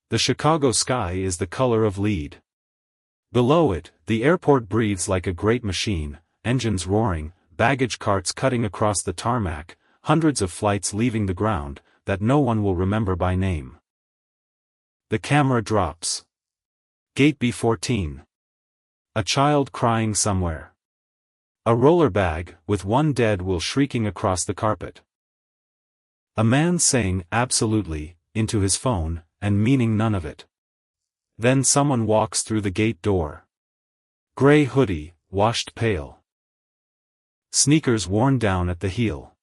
The Chicago sky is the color of lead. Below it, the airport breathes like a great machine, engines roaring, baggage carts cutting across the tarmac, hundreds of flights leaving the ground, that no one will remember by name. The camera drops. Gate B14. A child crying somewhere. A roller bag, with one dead wheel shrieking across the carpet. A man saying "absolutely" into his phone, and meaning none of it. Then someone walks through the gate door. Gray hoodie, washed pale. Sneakers worn down at the heel.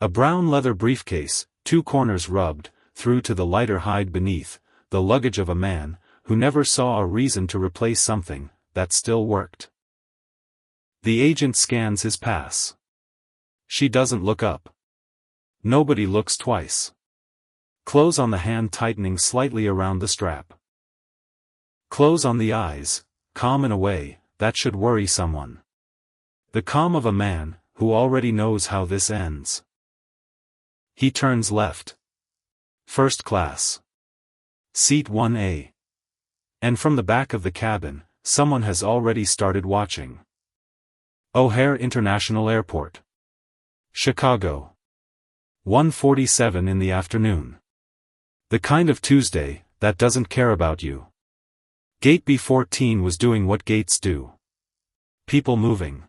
A brown leather briefcase, two corners rubbed, through to the lighter hide beneath, the luggage of a man, who never saw a reason to replace something, that still worked. The agent scans his pass. She doesn't look up. Nobody looks twice. Close on the hand tightening slightly around the strap. Close on the eyes, calm in a way that should worry someone. The calm of a man who already knows how this ends. He turns left. First class. Seat 1A. And from the back of the cabin, someone has already started watching. O'Hare International Airport. Chicago. 1:47 in the afternoon. The kind of Tuesday that doesn't care about you. Gate B14 was doing what gates do. People moving.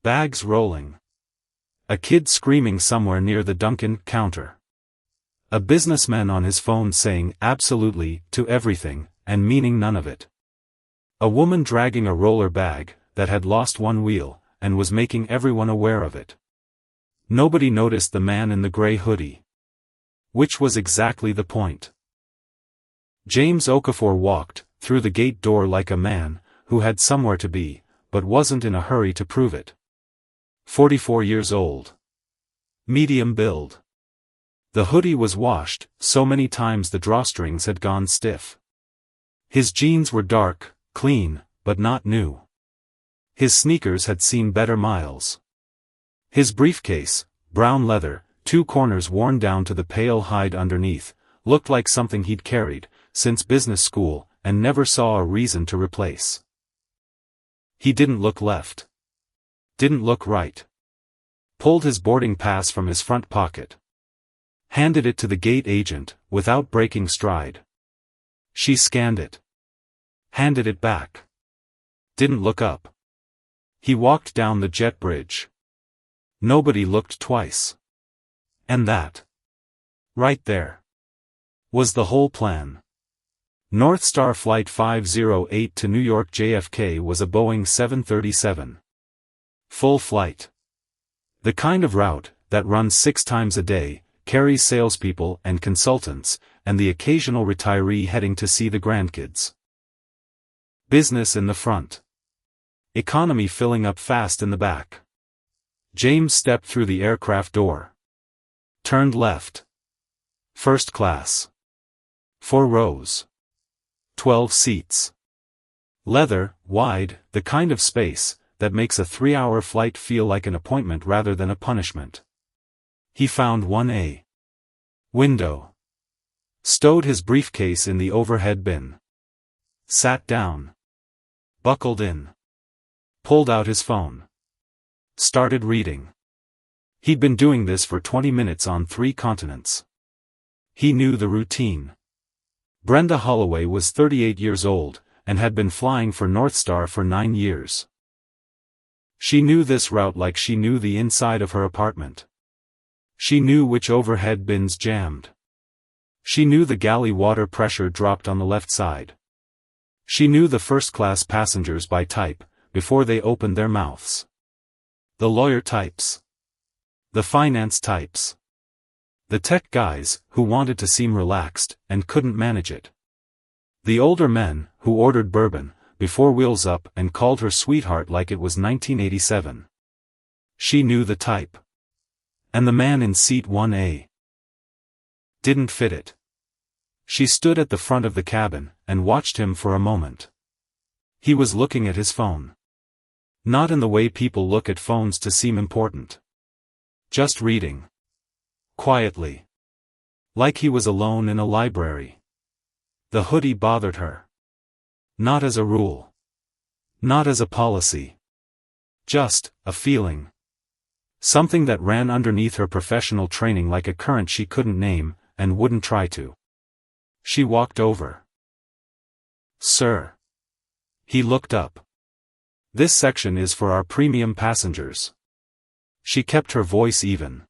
Bags rolling. A kid screaming somewhere near the Dunkin' counter. A businessman on his phone saying "absolutely" to everything, and meaning none of it. A woman dragging a roller bag that had lost one wheel, and was making everyone aware of it. Nobody noticed the man in the gray hoodie. Which was exactly the point. James Okafor walked through the gate door like a man who had somewhere to be, but wasn't in a hurry to prove it. 44 years old. Medium build. The hoodie was washed so many times the drawstrings had gone stiff. His jeans were dark, clean, but not new. His sneakers had seen better miles. His briefcase, brown leather, two corners worn down to the pale hide underneath, looked like something he'd carried since business school and never saw a reason to replace. He didn't look left. Didn't look right. Pulled his boarding pass from his front pocket. Handed it to the gate agent, without breaking stride. She scanned it. Handed it back. Didn't look up. He walked down the jet bridge. Nobody looked twice. And that, right there, was the whole plan. North Star Flight 508 to New York JFK was a Boeing 737. Full flight. The kind of route that runs 6 times a day, carries salespeople and consultants, and the occasional retiree heading to see the grandkids. Business in the front. Economy filling up fast in the back. James stepped through the aircraft door. Turned left. First class. 4 rows. 12 seats. Leather, wide, the kind of space that makes a 3-hour flight feel like an appointment rather than a punishment. He found 1A. Window. Stowed his briefcase in the overhead bin. Sat down. Buckled in. Pulled out his phone. Started reading. He'd been doing this for 20 minutes on 3 continents. He knew the routine. Brenda Holloway was 38 years old, and had been flying for North Star for 9 years. She knew this route like she knew the inside of her apartment. She knew which overhead bins jammed. She knew the galley water pressure dropped on the left side. She knew the first-class passengers by type, before they opened their mouths. The lawyer types. The finance types. The tech guys, who wanted to seem relaxed, and couldn't manage it. The older men, who ordered bourbon, before wheels up and called her sweetheart like it was 1987. She knew the type. And the man in seat 1A. Didn't fit it. She stood at the front of the cabin, and watched him for a moment. He was looking at his phone. Not in the way people look at phones to seem important. Just reading. Quietly. Like he was alone in a library. The hoodie bothered her. Not as a rule. Not as a policy. Just a feeling. Something that ran underneath her professional training like a current she couldn't name, and wouldn't try to. She walked over. "Sir." He looked up. "This section is for our premium passengers." She kept her voice even.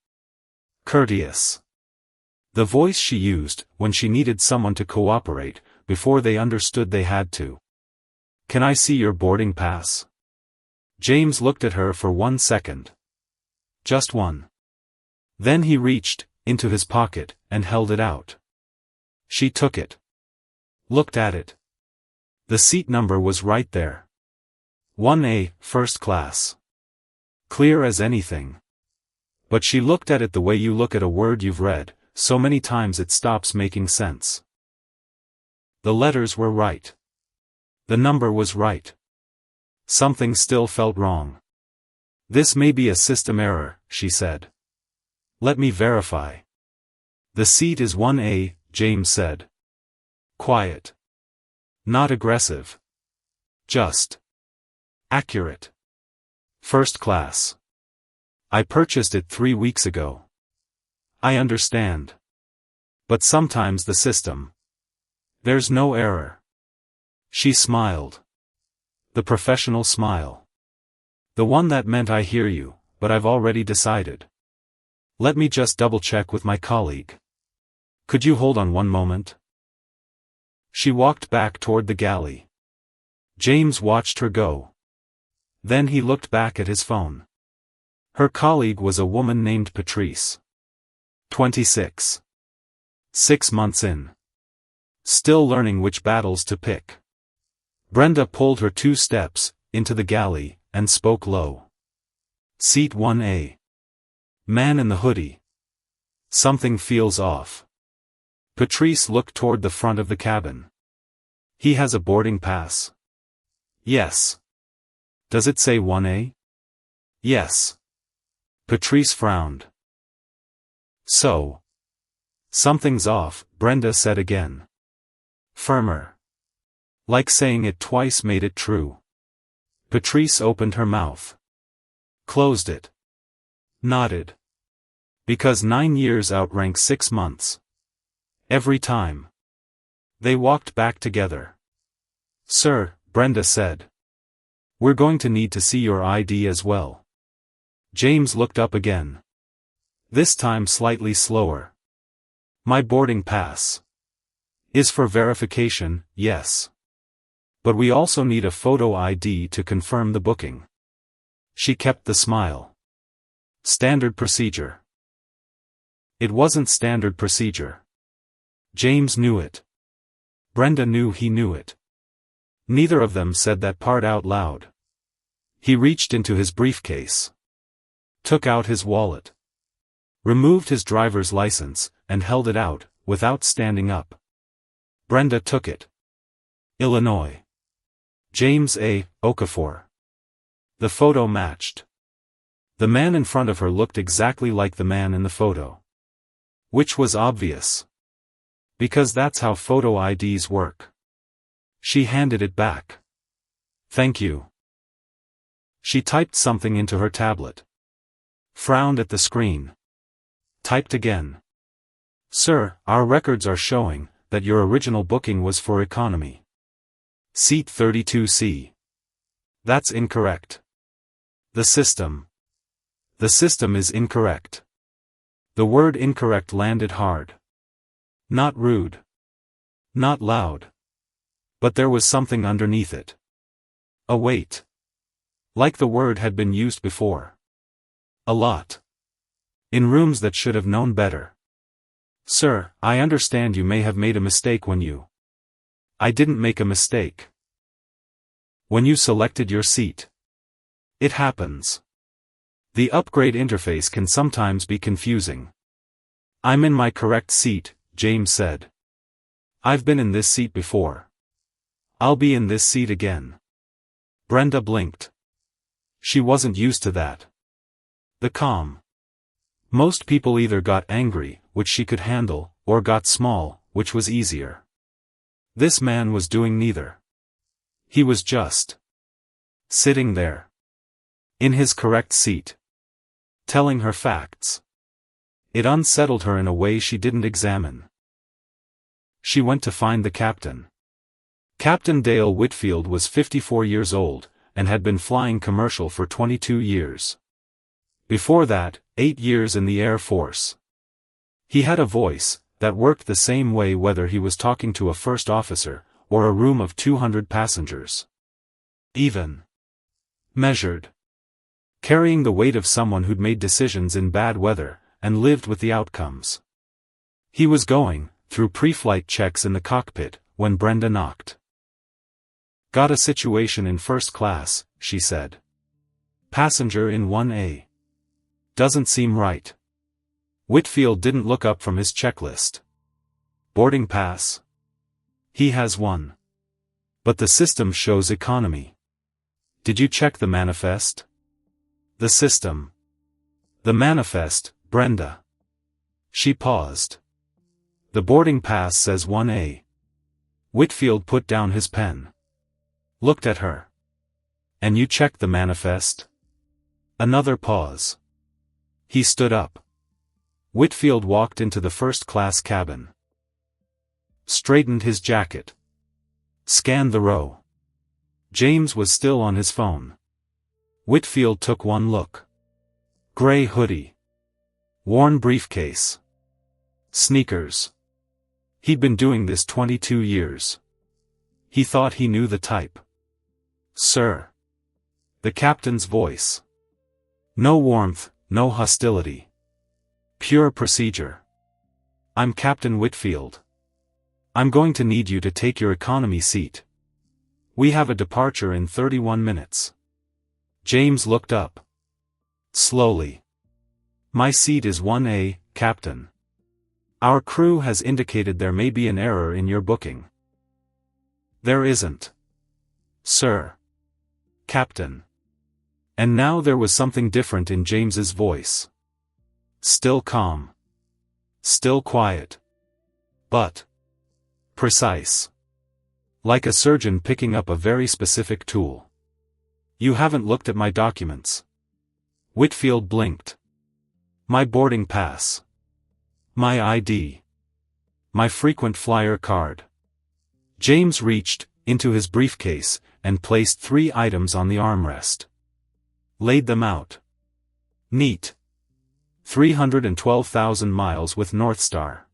Courteous. The voice she used when she needed someone to cooperate, before they understood they had to. "Can I see your boarding pass?" James looked at her for 1 second. Just one. Then he reached into his pocket and held it out. She took it. Looked at it. The seat number was right there. 1A, first class. Clear as anything. But she looked at it the way you look at a word you've read, so many times it stops making sense. The letters were right. The number was right. Something still felt wrong. "This may be a system error," she said. "Let me verify." "The seat is 1A, James said. Quiet. Not aggressive. Just accurate. First class. I purchased it 3 weeks ago. I understand. But sometimes the system. There's no error." She smiled. The professional smile. The one that meant "I hear you, but I've already decided. Let me just double-check with my colleague. Could you hold on one moment?" She walked back toward the galley. James watched her go. Then he looked back at his phone. Her colleague was a woman named Patrice. 26. 6 months in. Still learning which battles to pick. Brenda pulled her 2 steps into the galley and spoke low. "Seat 1A. Man in the hoodie. Something feels off." Patrice looked toward the front of the cabin. "He has a boarding pass." "Yes." "Does it say 1A?" "Yes." Patrice frowned. "So. Something's off," Brenda said again. Firmer. Like saying it twice made it true. Patrice opened her mouth. Closed it. Nodded. "Because 9 years outrank 6 months. Every time." They walked back together. "Sir," Brenda said. "We're going to need to see your ID as well." James looked up again. This time slightly slower. "My boarding pass is for verification, yes. But we also need a photo ID to confirm the booking." She kept the smile. "Standard procedure." It wasn't standard procedure. James knew it. Brenda knew he knew it. Neither of them said that part out loud. He reached into his briefcase. Took out his wallet. Removed his driver's license, and held it out, without standing up. Brenda took it. Illinois. James A. Okafor. The photo matched. The man in front of her looked exactly like the man in the photo. Which was obvious. Because that's how photo IDs work. She handed it back. "Thank you." She typed something into her tablet. Frowned at the screen. Typed again. "Sir, our records are showing that your original booking was for economy. Seat 32C. That's incorrect. The system is incorrect." The word incorrect landed hard. Not rude. Not loud. But there was something underneath it. A weight. Like the word had been used before. A lot. In rooms that should have known better. "Sir, I understand you may have made a mistake when you..." "I didn't make a mistake. When you selected your seat. It happens. The upgrade interface can sometimes be confusing." "I'm in my correct seat," James said. "I've been in this seat before. I'll be in this seat again." Brenda blinked. She wasn't used to that. The calm. Most people either got angry, which she could handle, or got small, which was easier. This man was doing neither. He was just sitting there, in his correct seat, telling her facts. It unsettled her in a way she didn't examine. She went to find the captain. Captain Dale Whitfield was 54 years old, and had been flying commercial for 22 years. Before that, 8 years in the Air Force. He had a voice that worked the same way whether he was talking to a first officer, or a room of 200 passengers. Even. Measured. Carrying the weight of someone who'd made decisions in bad weather, and lived with the outcomes. He was going through pre-flight checks in the cockpit, when Brenda knocked. "Got a situation in first class," she said. "Passenger in 1A. Doesn't seem right." Whitfield didn't look up from his checklist. "Boarding pass?" "He has one. But the system shows economy." "Did you check the manifest?" "The system." "The manifest, Brenda." She paused. "The boarding pass says 1A. Whitfield put down his pen. Looked at her. "And you checked the manifest?" Another pause. He stood up. Whitfield walked into the first-class cabin. Straightened his jacket. Scanned the row. James was still on his phone. Whitfield took one look. Gray hoodie. Worn briefcase. Sneakers. He'd been doing this 22 years. He thought he knew the type. "Sir." The captain's voice. No warmth, no hostility. Pure procedure. "I'm Captain Whitfield. I'm going to need you to take your economy seat. We have a departure in 31 minutes. James looked up. Slowly. "My seat is 1A, Captain. Our crew has indicated there may be an error in your booking." "There isn't. Sir." "Captain." And now there was something different in James's voice. Still calm. Still quiet. But precise. Like a surgeon picking up a very specific tool. "You haven't looked at my documents." Whitfield blinked. "My boarding pass. My ID. My frequent flyer card." James reached into his briefcase and placed 3 items on the armrest. Laid them out. Neat. 312,000 miles with Northstar.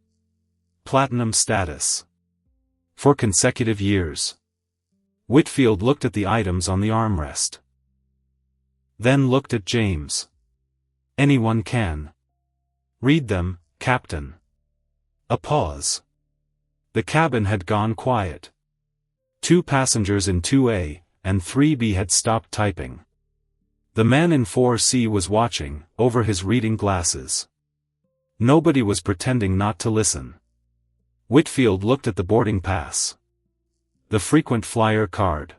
Platinum status. For consecutive years. Whitfield looked at the items on the armrest. Then looked at James. "Anyone can read them, Captain." A pause. The cabin had gone quiet. 2 passengers in 2A, and 3B had stopped typing. The man in 4C was watching, over his reading glasses. Nobody was pretending not to listen. Whitfield looked at the boarding pass. The frequent flyer card.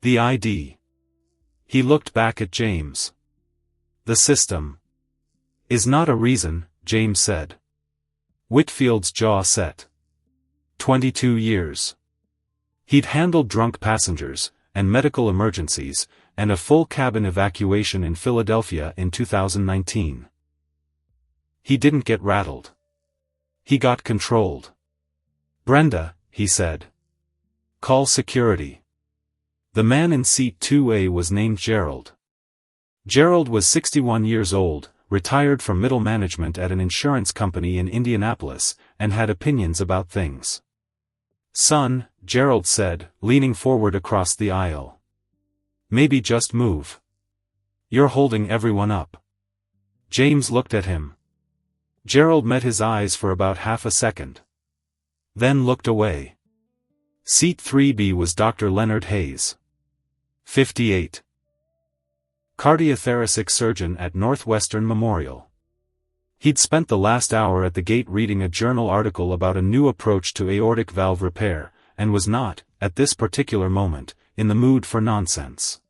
The ID. He looked back at James. "The system is not a reason," James said. Whitfield's jaw set. 22 years. He'd handled drunk passengers, and medical emergencies, and a full cabin evacuation in Philadelphia in 2019. He didn't get rattled. He got controlled. "Brenda," he said. "Call security." The man in seat 2A was named Gerald. Gerald was 61 years old, retired from middle management at an insurance company in Indianapolis, and had opinions about things. "Son," Gerald said, leaning forward across the aisle. "Maybe just move. You're holding everyone up." James looked at him. Gerald met his eyes for about half a second. Then looked away. Seat 3B was Dr. Leonard Hayes. 58. Cardiothoracic surgeon at Northwestern Memorial. He'd spent the last hour at the gate reading a journal article about a new approach to aortic valve repair, and was not, at this particular moment, in the mood for nonsense.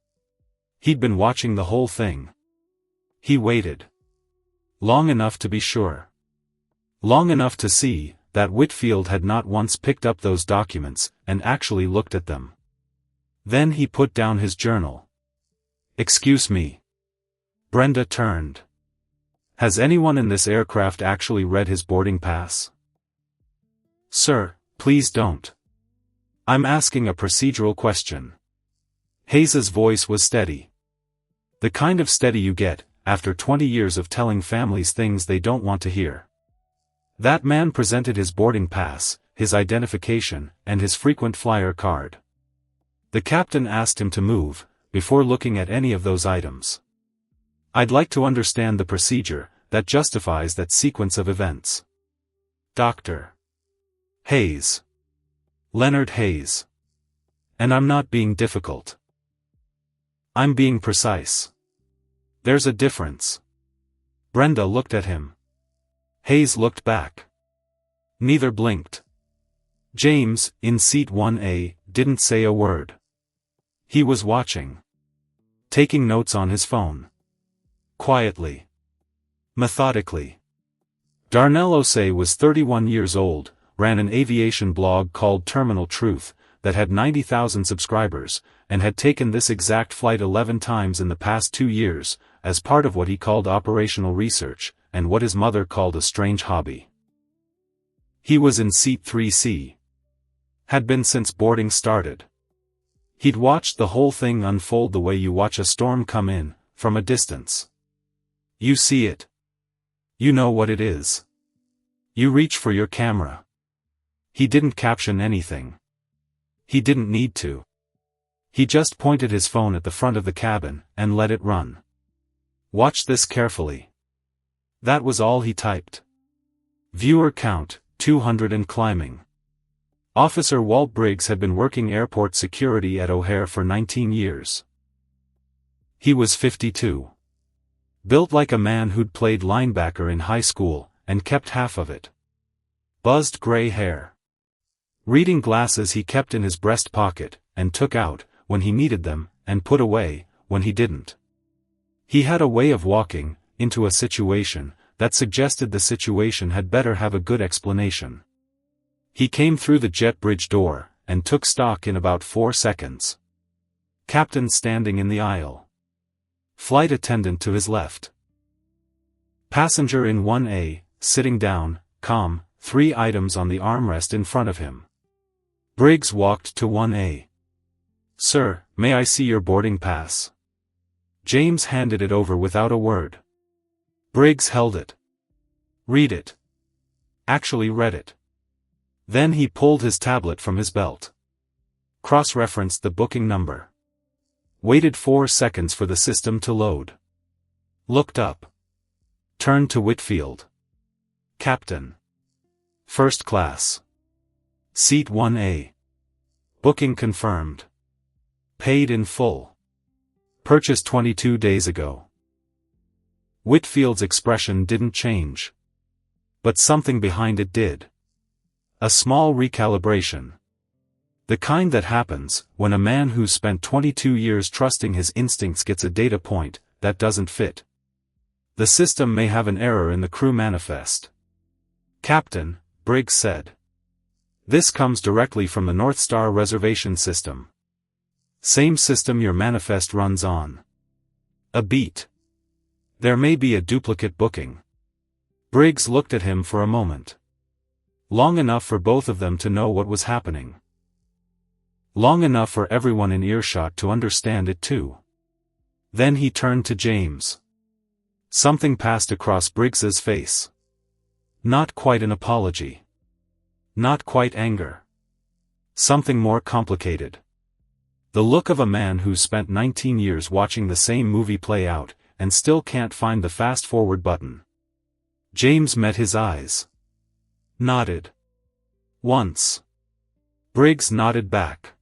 He'd been watching the whole thing. He waited. Long enough to be sure. Long enough to see that Whitfield had not once picked up those documents, and actually looked at them. Then he put down his journal. "Excuse me." Brenda turned. "Has anyone in this aircraft actually read his boarding pass?" "Sir, please don't. I'm asking a procedural question." Hayes's voice was steady. The kind of steady you get, after 20 years of telling families things they don't want to hear. That man presented his boarding pass, his identification, and his frequent flyer card. The captain asked him to move, before looking at any of those items. "I'd like to understand the procedure that justifies that sequence of events." Dr. Hayes. Leonard Hayes. "And I'm not being difficult. I'm being precise. There's a difference." Brenda looked at him. Hayes looked back. Neither blinked. James, in seat 1A, didn't say a word. He was watching. Taking notes on his phone. Quietly. Methodically. Darnell Osei was 31 years old, ran an aviation blog called Terminal Truth, that had 90,000 subscribers, and had taken this exact flight 11 times in the past 2 years, as part of what he called operational research, and what his mother called a strange hobby. He was in seat 3C. Had been since boarding started. He'd watched the whole thing unfold the way you watch a storm come in, from a distance. You see it. You know what it is. You reach for your camera. He didn't caption anything. He didn't need to. He just pointed his phone at the front of the cabin, and let it run. "Watch this carefully." That was all he typed. Viewer count, 200 and climbing. Officer Walt Briggs had been working airport security at O'Hare for 19 years. He was 52. Built like a man who'd played linebacker in high school, and kept half of it. Buzzed gray hair. Reading glasses he kept in his breast pocket, and took out, when he needed them, and put away, when he didn't. He had a way of walking into a situation that suggested the situation had better have a good explanation. He came through the jet bridge door, and took stock in about 4 seconds. Captain standing in the aisle. Flight attendant to his left. Passenger in 1A, sitting down, calm, 3 items on the armrest in front of him. Briggs walked to 1A. "Sir, may I see your boarding pass?" James handed it over without a word. Briggs held it. "Read it." Actually read it. Then he pulled his tablet from his belt. Cross-referenced the booking number. Waited 4 seconds for the system to load. Looked up. Turned to Whitfield. "Captain. First class. Seat 1A. Booking confirmed. Paid in full. Purchased 22 days ago." Whitfield's expression didn't change. But something behind it did. A small recalibration. The kind that happens when a man who's spent 22 years trusting his instincts gets a data point that doesn't fit. The system may have an error in the crew manifest. "Captain," Briggs said. "This comes directly from the North Star reservation system. Same system your manifest runs on." A beat. "There may be a duplicate booking." Briggs looked at him for a moment. Long enough for both of them to know what was happening. Long enough for everyone in earshot to understand it too. Then he turned to James. Something passed across Briggs's face. Not quite an apology. Not quite anger. Something more complicated. The look of a man who's spent 19 years watching the same movie play out, and still can't find the fast-forward button. James met his eyes. Nodded. Once. Briggs nodded back.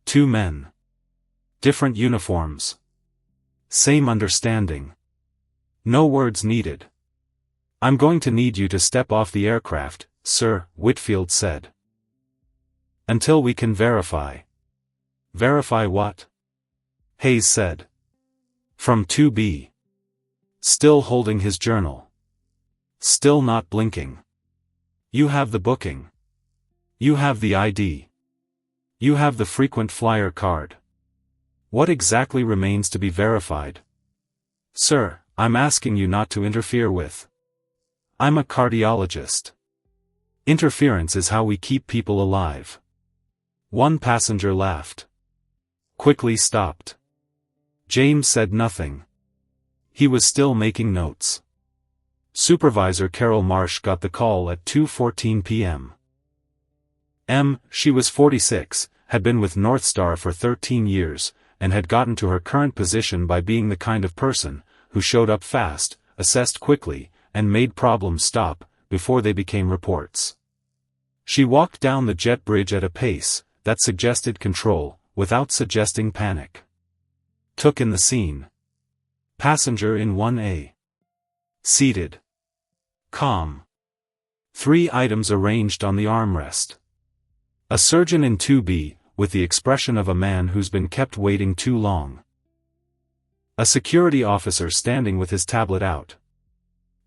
2 men. Different uniforms. Same understanding. No words needed. "I'm going to need you to step off the aircraft, sir," Whitfield said. "Until we can verify." "Verify what?" Hayes said. From 2B. Still holding his journal. Still not blinking. You have the booking. You have the ID. You have the frequent flyer card. What exactly remains to be verified? Sir, I'm asking you not to interfere with. I'm a cardiologist. Interference is how we keep people alive. One passenger laughed. Quickly stopped. James said nothing. He was still making notes. Supervisor Carol Marsh got the call at 2:14 p.m. She was 46, had been with North Star for 13 years, and had gotten to her current position by being the kind of person who showed up fast, assessed quickly, and made problems stop before they became reports. She walked down the jet bridge at a pace that suggested control, without suggesting panic. Took in the scene. Passenger in 1A. Seated. Calm. 3 items arranged on the armrest. A surgeon in 2B, with the expression of a man who's been kept waiting too long. A security officer standing with his tablet out.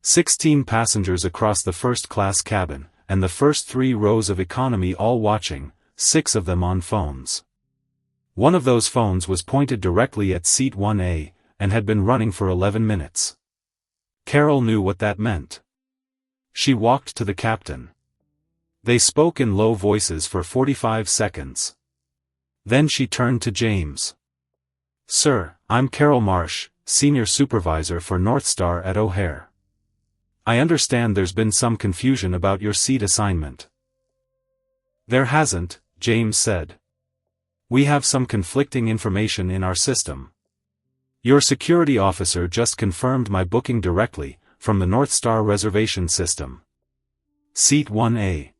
16 passengers across the first-class cabin, and the first 3 rows of economy all watching, 6 of them on phones. One of those phones was pointed directly at seat 1A, and had been running for 11 minutes. Carol knew what that meant. She walked to the captain. They spoke in low voices for 45 seconds. Then she turned to James. Sir, I'm Carol Marsh, Senior Supervisor for North Star at O'Hare. I understand there's been some confusion about your seat assignment. There hasn't, James said. We have some conflicting information in our system. Your security officer just confirmed my booking directly from the North Star reservation system. Seat 1A.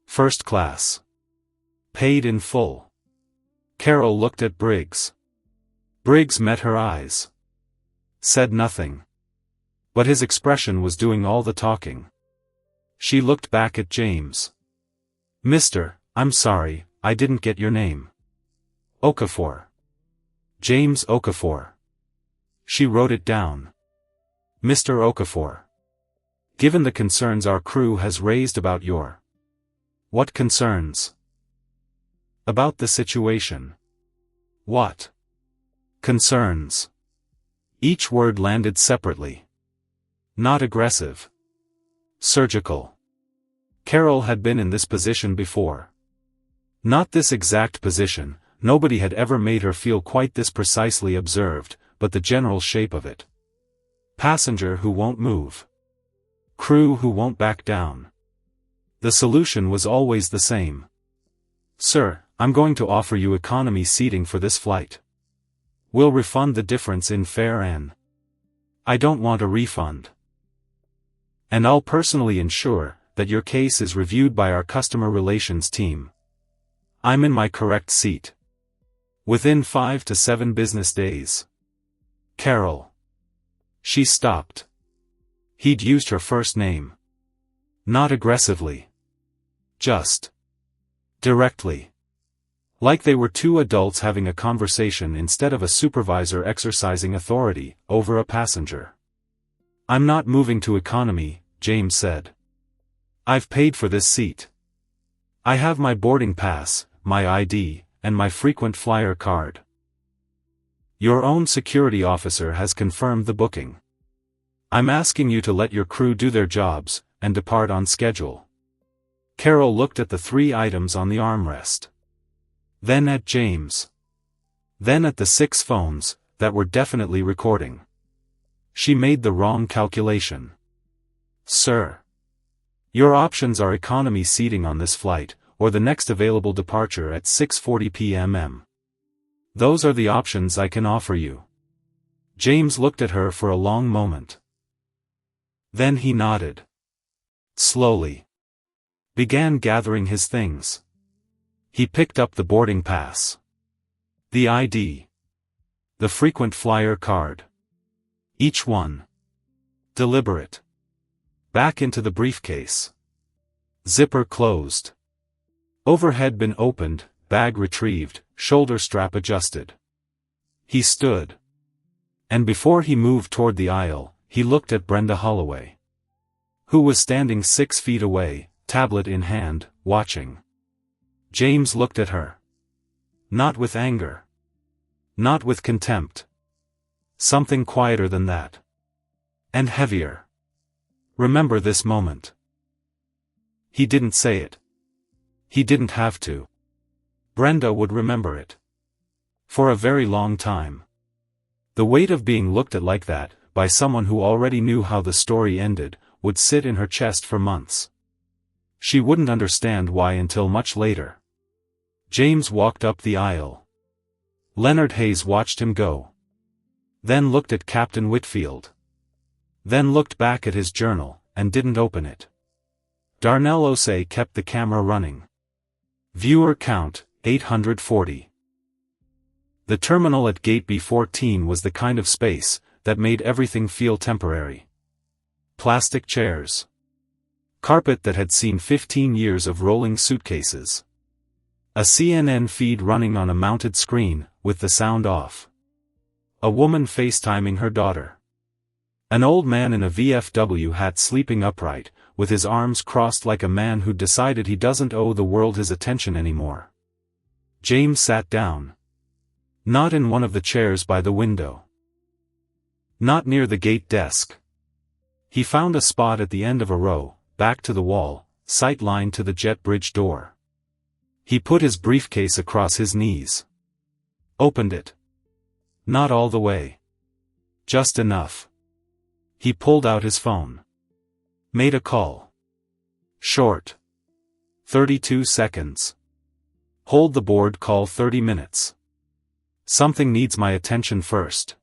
First class. Paid in full. Carol looked at Briggs. Briggs met her eyes. Said nothing. But his expression was doing all the talking. She looked back at James. Mister, I'm sorry, I didn't get your name. Okafor. James Okafor. She wrote it down. Mr. Okafor. Given the concerns our crew has raised about your... What concerns? About the situation. What? Concerns. Each word landed separately. Not aggressive. Surgical. Carol had been in this position before. Not this exact position, nobody had ever made her feel quite this precisely observed, but the general shape of it. Passenger who won't move. Crew who won't back down. The solution was always the same. Sir, I'm going to offer you economy seating for this flight. We'll refund the difference in fare and... I don't want a refund. And I'll personally ensure that your case is reviewed by our customer relations team. I'm in my correct seat. Within 5 to 7 business days. Carol. She stopped. He'd used her first name. Not aggressively. Just. Directly. Like they were 2 adults having a conversation instead of a supervisor exercising authority over a passenger. I'm not moving to economy, James said. I've paid for this seat. I have my boarding pass, my ID, and my frequent flyer card. Your own security officer has confirmed the booking. I'm asking you to let your crew do their jobs, and depart on schedule. Carol looked at the 3 items on the armrest. Then at James. Then at the 6 phones, that were definitely recording. She made the wrong calculation. Sir. Your options are economy seating on this flight, or the next available departure at 6:40 p.m. Those are the options I can offer you. James looked at her for a long moment. Then he nodded. Slowly. Began gathering his things. He picked up the boarding pass. The ID. The frequent flyer card. Each one. Deliberate. Back into the briefcase. Zipper closed. Overhead bin opened, bag retrieved, shoulder strap adjusted. He stood. And before he moved toward the aisle, he looked at Brenda Holloway, who was standing 6 feet away, tablet in hand, watching. James looked at her. Not with anger. Not with contempt. Something quieter than that. And heavier. Remember this moment. He didn't say it. He didn't have to. Brenda would remember it. For a very long time. The weight of being looked at like that, by someone who already knew how the story ended, would sit in her chest for months. She wouldn't understand why until much later. James walked up the aisle. Leonard Hayes watched him go. Then looked at Captain Whitfield. Then looked back at his journal, and didn't open it. Darnell Osei kept the camera running. Viewer count, 840. The terminal at gate B14 was the kind of space that made everything feel temporary. Plastic chairs. Carpet that had seen 15 years of rolling suitcases. A CNN feed running on a mounted screen, with the sound off. A woman FaceTiming her daughter. An old man in a VFW hat sleeping upright, with his arms crossed like a man who'd decided he doesn't owe the world his attention anymore. James sat down. Not in one of the chairs by the window. Not near the gate desk. He found a spot at the end of a row, back to the wall, sight line to the jet bridge door. He put his briefcase across his knees. Opened it. Not all the way. Just enough. He pulled out his phone. Made a call. Short. 32 seconds. Hold the board call 30 minutes. Something needs my attention first.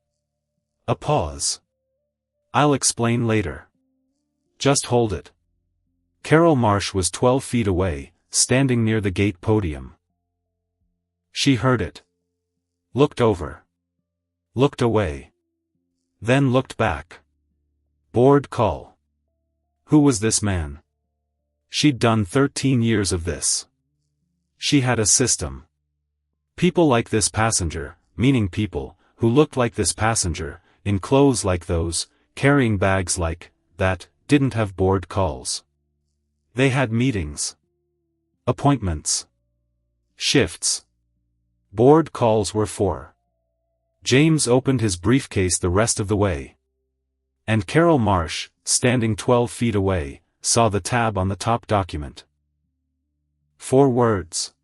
A pause. I'll explain later. Just hold it. Carol Marsh was 12 feet away, standing near the gate podium. She heard it. Looked over. Looked away. Then looked back. Board call. Who was this man? She'd done 13 years of this. She had a system. People like this passenger, meaning people, who looked like this passenger, in clothes like those, carrying bags like that, didn't have board calls. They had meetings. Appointments. Shifts. Board calls were for. James opened his briefcase the rest of the way. And Carol Marsh, standing 12 feet away, saw the tab on the top document. 4 words.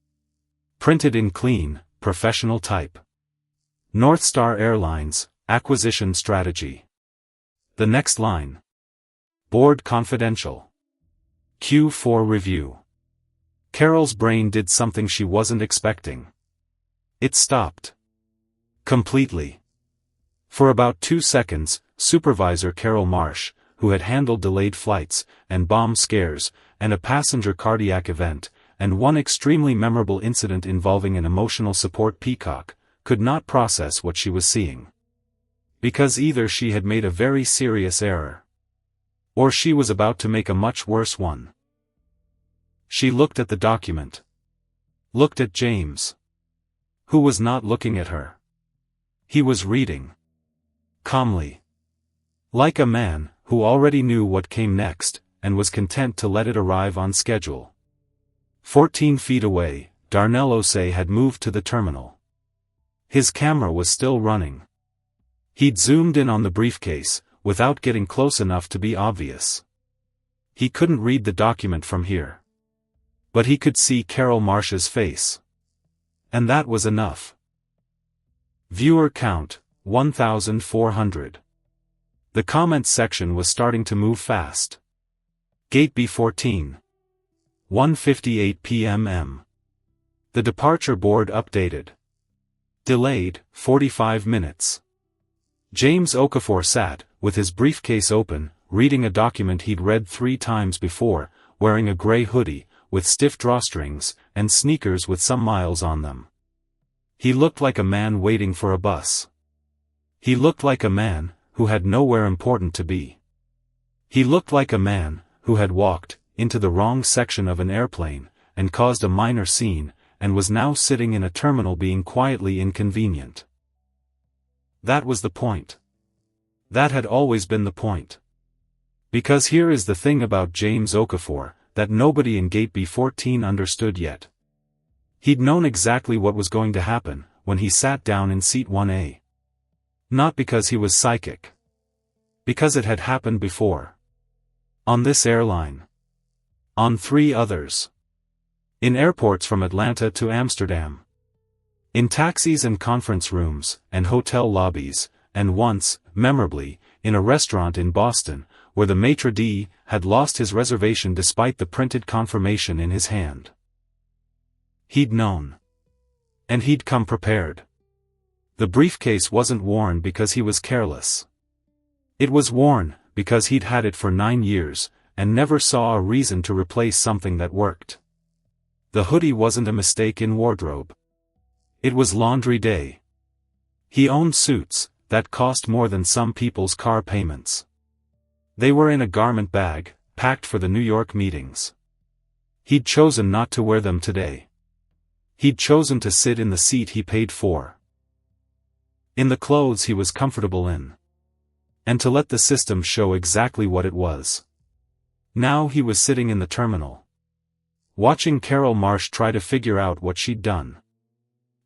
Printed in clean, professional type. North Star Airlines, acquisition strategy. The next line. Board confidential. Q4 review. Carol's brain did something she wasn't expecting. It stopped. Completely. For about 2 seconds, Supervisor Carol Marsh, who had handled delayed flights, and bomb scares, and a passenger cardiac event, and one extremely memorable incident involving an emotional support peacock, could not process what she was seeing. Because either she had made a very serious error, or she was about to make a much worse one. She looked at the document. Looked at James. Who was not looking at her. He was reading. Calmly. Like a man, who already knew what came next, and was content to let it arrive on schedule. 14 feet away, Darnell Osei had moved to the terminal. His camera was still running. He'd zoomed in on the briefcase, without getting close enough to be obvious. He couldn't read the document from here. But he could see Carol Marsh's face. And that was enough. Viewer count, 1,400. The comments section was starting to move fast. Gate B14. 1:58 p.m. The departure board updated. Delayed, 45 minutes. James Okafor sat, with his briefcase open, reading a document he'd read 3 times before, wearing a gray hoodie, with stiff drawstrings, and sneakers with some miles on them. He looked like a man waiting for a bus. He looked like a man, who had nowhere important to be. He looked like a man, who had walked into the wrong section of an airplane, and caused a minor scene, and was now sitting in a terminal being quietly inconvenient. That was the point. That had always been the point. Because here is the thing about James Okafor, that nobody in Gate B14 understood yet. He'd known exactly what was going to happen when he sat down in seat 1A. Not because he was psychic. Because it had happened before. On this airline. On 3 others. In airports from Atlanta to Amsterdam. In taxis and conference rooms, and hotel lobbies, and once, memorably, in a restaurant in Boston, where the maitre d' had lost his reservation despite the printed confirmation in his hand. He'd known. And he'd come prepared. The briefcase wasn't worn because he was careless. It was worn because he'd had it for 9 years, and never saw a reason to replace something that worked. The hoodie wasn't a mistake in wardrobe. It was laundry day. He owned suits that cost more than some people's car payments. They were in a garment bag, packed for the New York meetings. He'd chosen not to wear them today. He'd chosen to sit in the seat he paid for. In the clothes he was comfortable in. And to let the system show exactly what it was. Now he was sitting in the terminal. Watching Carol Marsh try to figure out what she'd done.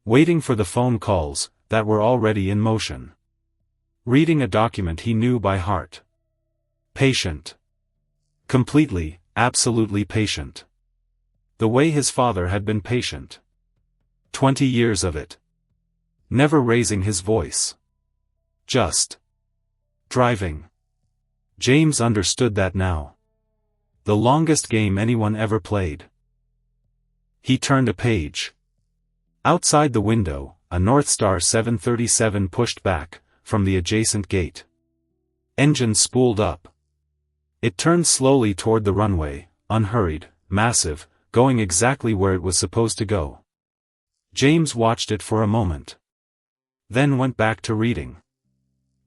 Waiting for the phone calls that were already in motion. Reading a document he knew by heart. Patient. Completely, absolutely patient. The way his father had been patient. 20 years of it. Never raising his voice. Just driving. James understood that now. The longest game anyone ever played. He turned a page. Outside the window, a North Star 737 pushed back from the adjacent gate. Engine spooled up. It turned slowly toward the runway, unhurried, massive, going exactly where it was supposed to go. James watched it for a moment. Then went back to reading.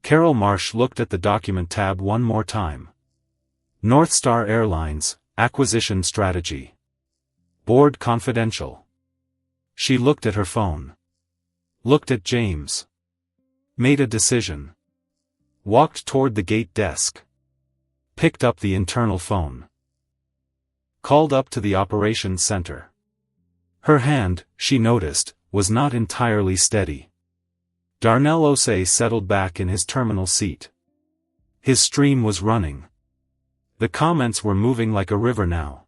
Carol Marsh looked at the document tab one more time. North Star Airlines, Acquisition Strategy. Board confidential. She looked at her phone. Looked at James. Made a decision. Walked toward the gate desk. Picked up the internal phone. Called up to the operations center. Her hand, she noticed, was not entirely steady. Darnell Osei settled back in his terminal seat. His stream was running. The comments were moving like a river now.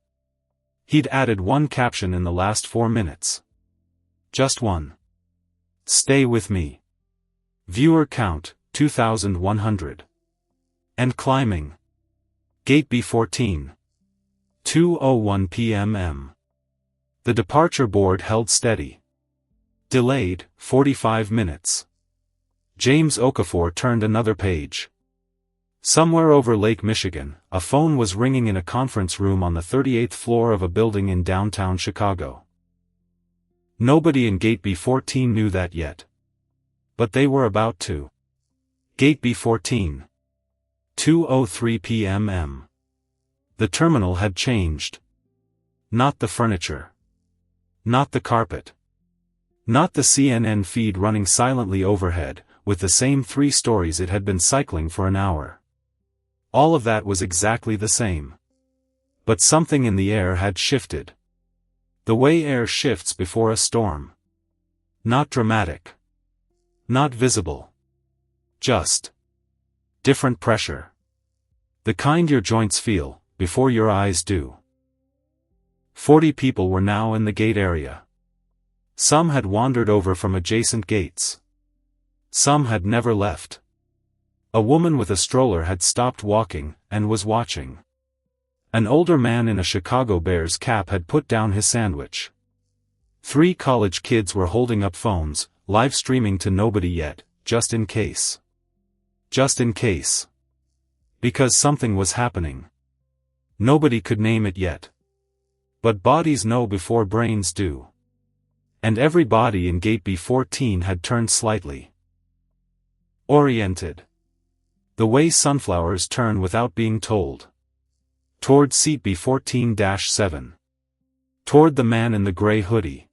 He'd added one caption in the last 4 minutes. Just one. Stay with me. Viewer count, 2,100. And climbing. Gate B14. 2:01 p.m. The departure board held steady. Delayed, 45 minutes. James Okafor turned another page. Somewhere over Lake Michigan, a phone was ringing in a conference room on the 38th floor of a building in downtown Chicago. Nobody in Gate B14 knew that yet. But they were about to. Gate B14. 2:03 p.m. The terminal had changed. Not the furniture. Not the carpet. Not the CNN feed running silently overhead, with the same 3 stories it had been cycling for an hour. All of that was exactly the same. But something in the air had shifted. The way air shifts before a storm. Not dramatic. Not visible. Just different pressure. The kind your joints feel, before your eyes do. 40 people were now in the gate area. Some had wandered over from adjacent gates. Some had never left. A woman with a stroller had stopped walking, and was watching. An older man in a Chicago Bears cap had put down his sandwich. 3 college kids were holding up phones, live streaming to nobody yet, just in case. Just in case. Because something was happening. Nobody could name it yet. But bodies know before brains do. And every body in Gate B14 had turned slightly. Oriented. The way sunflowers turn without being told. Toward seat B14-7. Toward the man in the gray hoodie.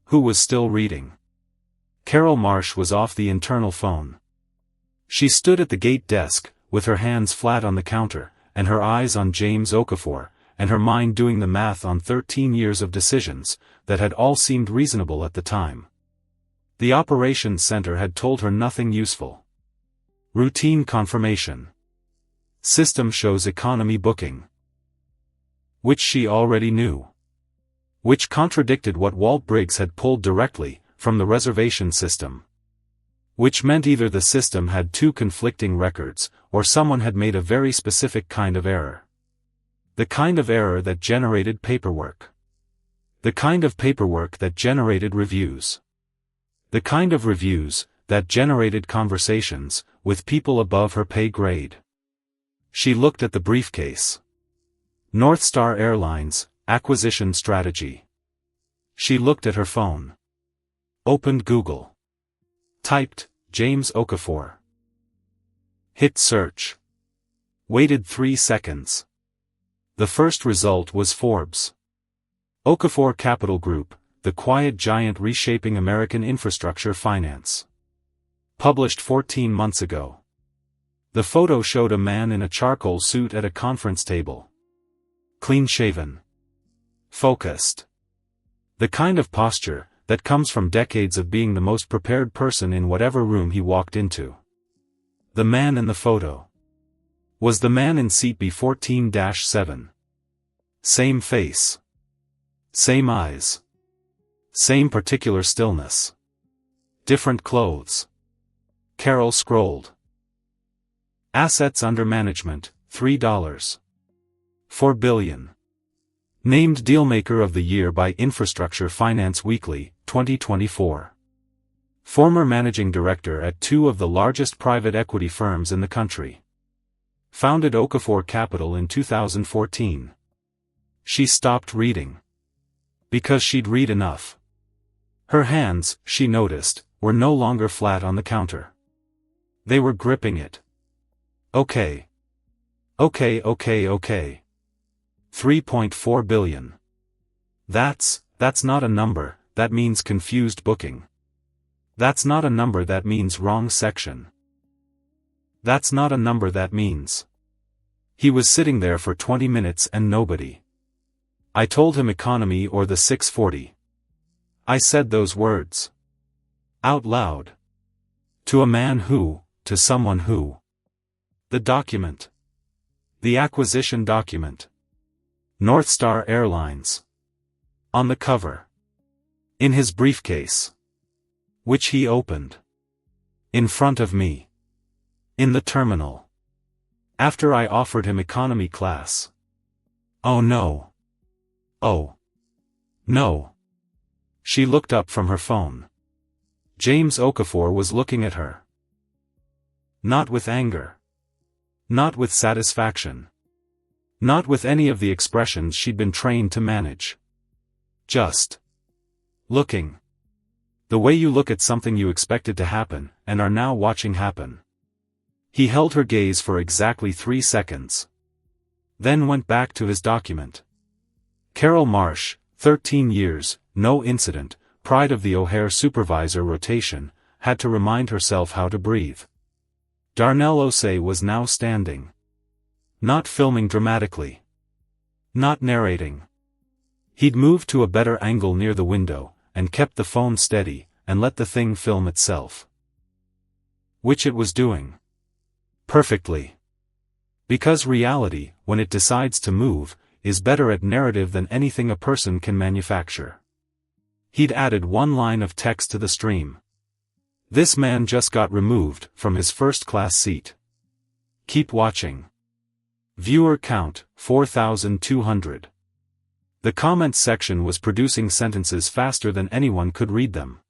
Who was still reading. Carol Marsh was off the internal phone. She stood at the gate desk, with her hands flat on the counter, and her eyes on James Okafor, and her mind doing the math on 13 years of decisions, that had all seemed reasonable at the time. The operations center had told her nothing useful. Routine confirmation. System shows economy booking. Which she already knew. Which contradicted what Walt Briggs had pulled directly from the reservation system. Which meant either the system had two conflicting records, or someone had made a very specific kind of error. The kind of error that generated paperwork. The kind of paperwork that generated reviews. The kind of reviews that generated conversations with people above her pay grade. She looked at the briefcase. North Star Airlines, acquisition strategy. She looked at her phone. Opened Google. Typed, James Okafor. Hit search. Waited 3 seconds. The first result was Forbes. Okafor Capital Group, the quiet giant reshaping American infrastructure finance. Published 14 months ago. The photo showed a man in a charcoal suit at a conference table. Clean-shaven. Focused. The kind of posture that comes from decades of being the most prepared person in whatever room he walked into. The man in the photo was the man in seat B14-7. Same face. Same eyes. Same particular stillness. Different clothes. Carol scrolled. Assets under management, $3.4 billion. Named Dealmaker of the Year by Infrastructure Finance Weekly, 2024. Former Managing Director at two of the largest private equity firms in the country. Founded Okafor Capital in 2014. She stopped reading. Because she'd read enough. Her hands, she noticed, were no longer flat on the counter. They were gripping it. Okay. Okay. 3.4 billion. That's not a number, that means confused booking. That's not a number, that means wrong section. That's not a number, that means. He was sitting there for 20 minutes and nobody. I told him economy or the 640. I said those words. Out loud. To a man who, to someone who. The document. The acquisition document. North Star Airlines. On the cover. In his briefcase. Which he opened. In front of me. In the terminal. After I offered him economy class. Oh no. Oh. No. She looked up from her phone. James Okafor was looking at her. Not with anger. Not with satisfaction. Not with any of the expressions she'd been trained to manage. Just looking. The way you look at something you expected to happen, and are now watching happen. He held her gaze for exactly 3 seconds. Then went back to his document. Carol Marsh, 13 years, no incident, pride of the O'Hare supervisor rotation, had to remind herself how to breathe. Darnell Osei was now standing. Not filming dramatically. Not narrating. He'd moved to a better angle near the window, and kept the phone steady, and let the thing film itself. Which it was doing. Perfectly. Because reality, when it decides to move, is better at narrative than anything a person can manufacture. He'd added one line of text to the stream. This man just got removed from his first-class seat. Keep watching. Viewer count, 4,200. The comments section was producing sentences faster than anyone could read them.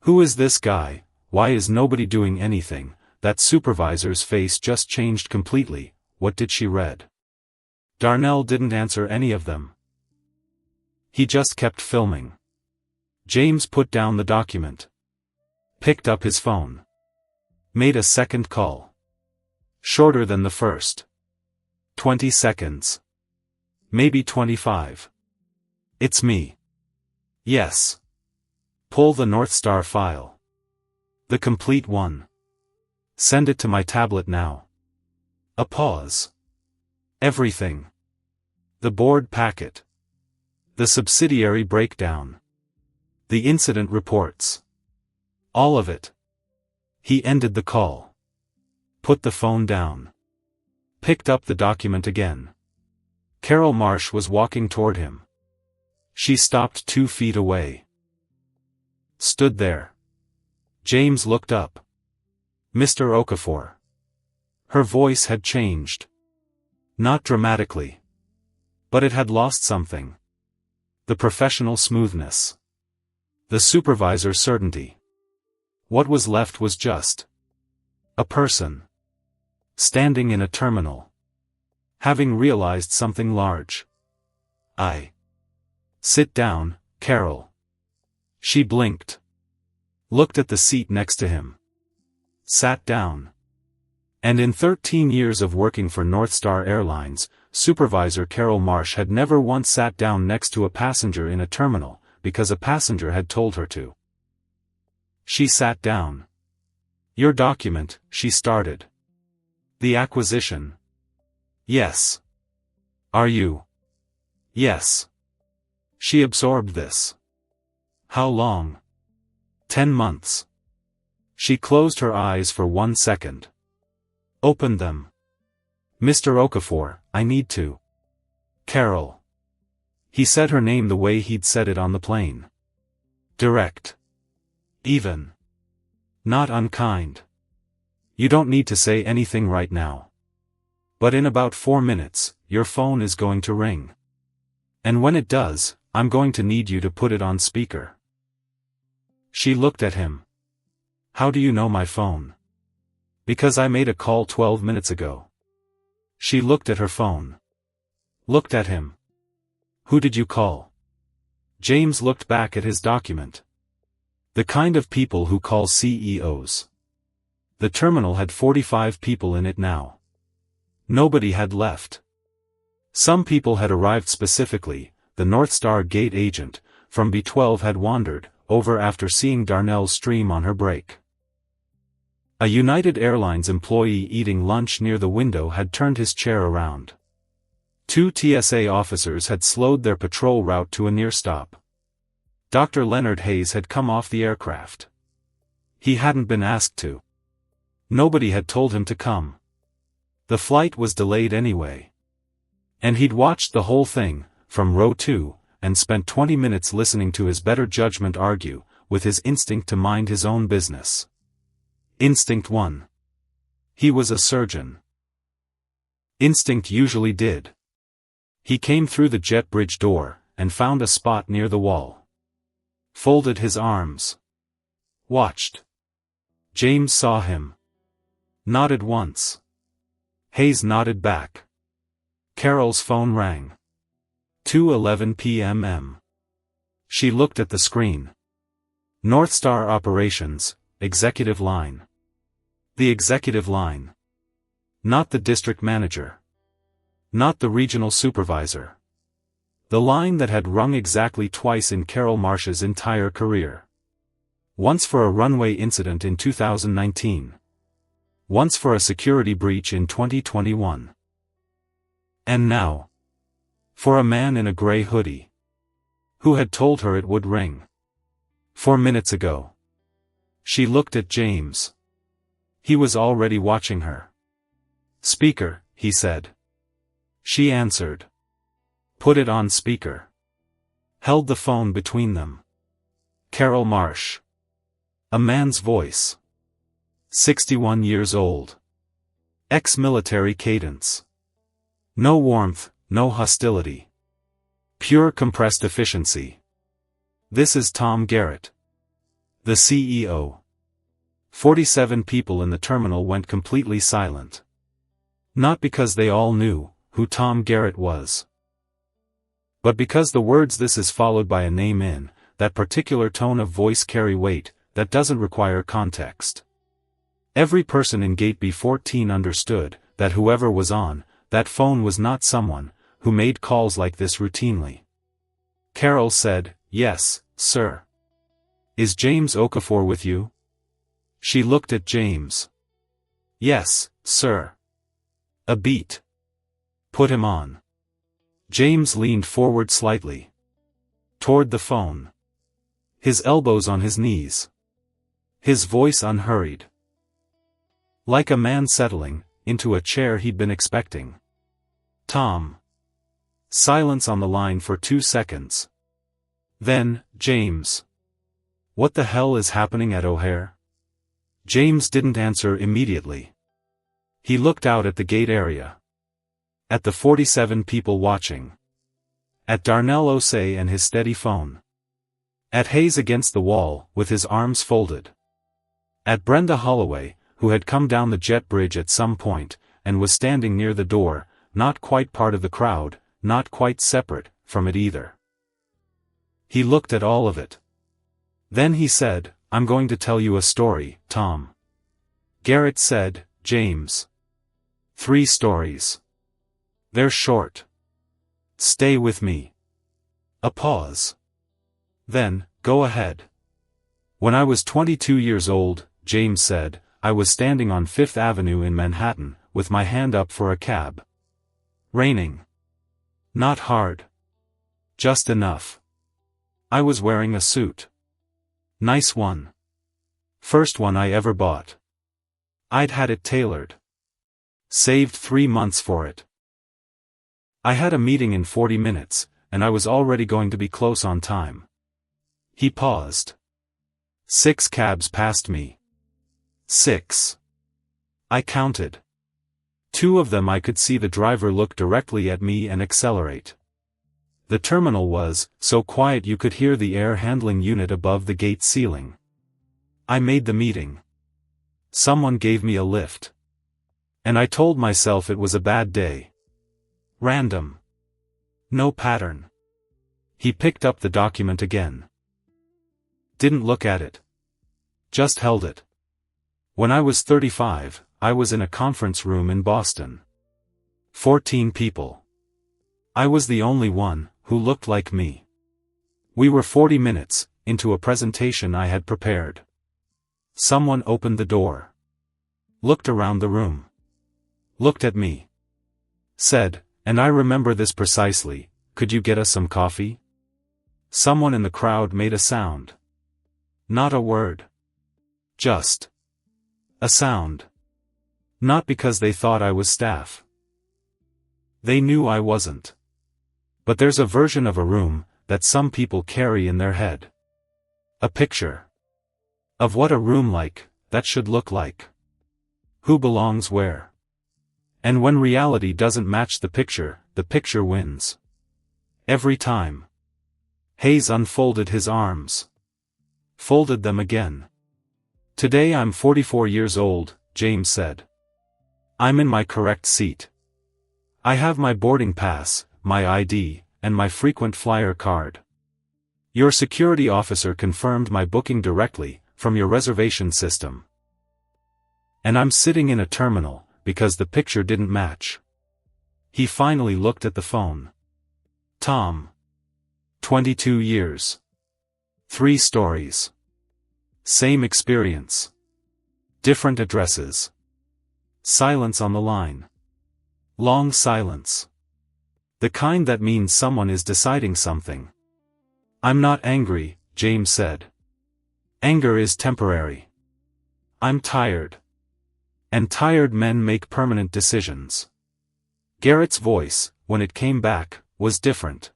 Who is this guy? Why is nobody doing anything? That supervisor's face just changed completely. What did she read? Darnell didn't answer any of them. He just kept filming. James put down the document. Picked up his phone. Made a second call. Shorter than the first. 20 seconds. Maybe 25. It's me. Yes. Pull the North Star file. The complete one. Send it to my tablet now. A pause. Everything. The board packet. The subsidiary breakdown. The incident reports. All of it. He ended the call. Put the phone down. Picked up the document again. Carol Marsh was walking toward him. She stopped 2 feet away. Stood there. James looked up. Mr. Okafor. Her voice had changed. Not dramatically. But it had lost something. The professional smoothness. The supervisor's certainty. What was left was just a person. Standing in a terminal. Having realized something large. Sit down, Carol. She blinked. Looked at the seat next to him. Sat down. And in 13 years of working for North Star Airlines, Supervisor Carol Marsh had never once sat down next to a passenger in a terminal, because a passenger had told her to. She sat down. Your document, she started. The acquisition. Yes. Are you? Yes. She absorbed this. How long? 10 months. She closed her eyes for 1 second. Opened them. Mr. Okafor, I need to. Carol. He said her name the way he'd said it on the plane. Direct. Even. Not unkind. You don't need to say anything right now. But in about 4 minutes, your phone is going to ring. And when it does, I'm going to need you to put it on speaker. She looked at him. How do you know my phone? Because I made a call 12 minutes ago. She looked at her phone. Looked at him. Who did you call? James looked back at his document. The kind of people who call CEOs. The terminal had 45 people in it now. Nobody had left. Some people had arrived specifically. The North Star gate agent, from B12 had wandered over after seeing Darnell's stream on her break. A United Airlines employee eating lunch near the window had turned his chair around. 2 TSA officers had slowed their patrol route to a near stop. Dr. Leonard Hayes had come off the aircraft. He hadn't been asked to. Nobody had told him to come. The flight was delayed anyway. And he'd watched the whole thing, from row 2, and spent 20 minutes listening to his better judgment argue, with his instinct to mind his own business. Instinct won. He was a surgeon. Instinct usually did. He came through the jet bridge door, and found a spot near the wall. Folded his arms. Watched. James saw him. Nodded once. Hayes nodded back. Carol's phone rang. 2:11 p.m. She looked at the screen. North Star Operations, Executive Line. The executive line. Not the district manager. Not the regional supervisor. The line that had rung exactly twice in Carol Marsh's entire career. Once for a runway incident in 2019. Once for a security breach in 2021. And now, for a man in a gray hoodie. Who had told her it would ring. 4 minutes ago. She looked at James. He was already watching her. Speaker, he said. She answered. Put it on speaker. Held the phone between them. Carol Marsh. A man's voice. 61 years old. Ex-military cadence. No warmth, no hostility. Pure compressed efficiency. This is Tom Garrett. The CEO. 47 people in the terminal went completely silent. Not because they all knew who Tom Garrett was. But because the words "this is" followed by a name in that particular tone of voice carry weight that doesn't require context. Every person in Gate B14 understood that whoever was on that phone was not someone who made calls like this routinely. Carol said, "Yes, sir." "Is James Okafor with you?" She looked at James. "Yes, sir." "A beat. Put him on." James leaned forward slightly. Toward the phone. His elbows on his knees. His voice unhurried. Like a man settling into a chair he'd been expecting. Tom. Silence on the line for 2 seconds. Then, James. What the hell is happening at O'Hare? James didn't answer immediately. He looked out at the gate area. At the 47 people watching. At Darnell Osei and his steady phone. At Hayes against the wall, with his arms folded. At Brenda Holloway, who had come down the jet bridge at some point, and was standing near the door, not quite part of the crowd, not quite separate from it either. He looked at all of it. Then he said, "I'm going to tell you a story, Tom." Garrett said, "James. 3 stories. They're short. Stay with me." A pause. Then, "Go ahead." "When I was 22 years old," James said, "I was standing on 5th Avenue in Manhattan, with my hand up for a cab. Raining. Not hard. Just enough. I was wearing a suit. Nice one. First one I ever bought. I'd had it tailored. Saved 3 months for it. I had a meeting in 40 minutes, and I was already going to be close on time." He paused. 6 cabs passed me. 6. I counted. 2 of them I could see the driver look directly at me and accelerate. The terminal was so quiet you could hear the air handling unit above the gate ceiling. I made the meeting. Someone gave me a lift. And I told myself it was a bad day. Random. No pattern. He picked up the document again. Didn't look at it. Just held it. When I was 35, I was in a conference room in Boston. 14 people. I was the only one who looked like me. We were 40 minutes into a presentation I had prepared. Someone opened the door. Looked around the room. Looked at me. Said, and I remember this precisely, "Could you get us some coffee?" Someone in the crowd made a sound. Not a word. Just a sound. Not because they thought I was staff. They knew I wasn't. But there's a version of a room that some people carry in their head. A picture. Of what a room like that should look like. Who belongs where. And when reality doesn't match the picture wins. Every time. Hayes unfolded his arms. Folded them again. "Today I'm 44 years old," James said. "I'm in my correct seat. I have my boarding pass, my ID, and my frequent flyer card. Your security officer confirmed my booking directly from your reservation system. And I'm sitting in a terminal, because the picture didn't match." He finally looked at the phone. "Tom. 22 years. 3 stories. Same experience. Different addresses." Silence on the line. Long silence. The kind that means someone is deciding something. "I'm not angry," James said. "Anger is temporary. I'm tired. And tired men make permanent decisions." Garrett's voice, when it came back, was different.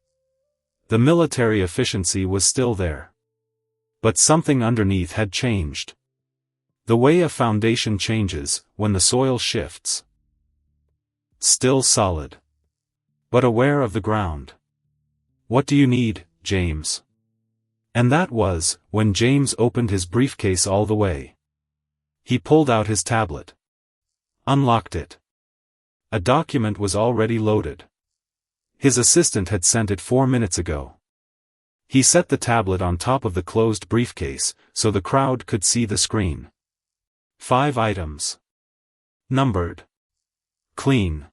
The military efficiency was still there. But something underneath had changed. The way a foundation changes, when the soil shifts. Still solid. But aware of the ground. "What do you need, James?" And that was, when James opened his briefcase all the way. He pulled out his tablet. Unlocked it. A document was already loaded. His assistant had sent it 4 minutes ago. He set the tablet on top of the closed briefcase, so the crowd could see the screen. 5 items. Numbered. Clean.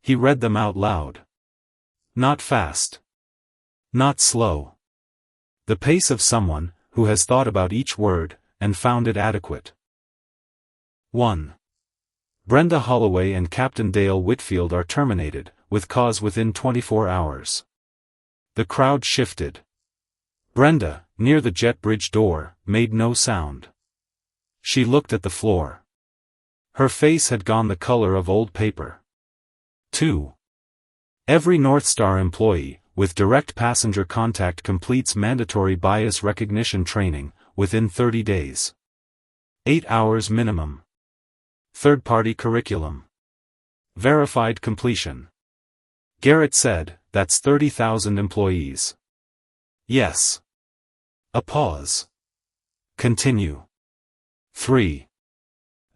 He read them out loud. Not fast. Not slow. The pace of someone who has thought about each word and found it adequate. 1. Brenda Holloway and Captain Dale Whitfield are terminated, with cause within 24 hours. The crowd shifted. Brenda, near the jet bridge door, made no sound. She looked at the floor. Her face had gone the color of old paper. 2. Every North Star employee, with direct passenger contact completes mandatory bias recognition training, within 30 days. 8 hours minimum. Third-party curriculum. Verified completion. Garrett said, that's 30,000 employees. Yes. A pause. Continue. 3.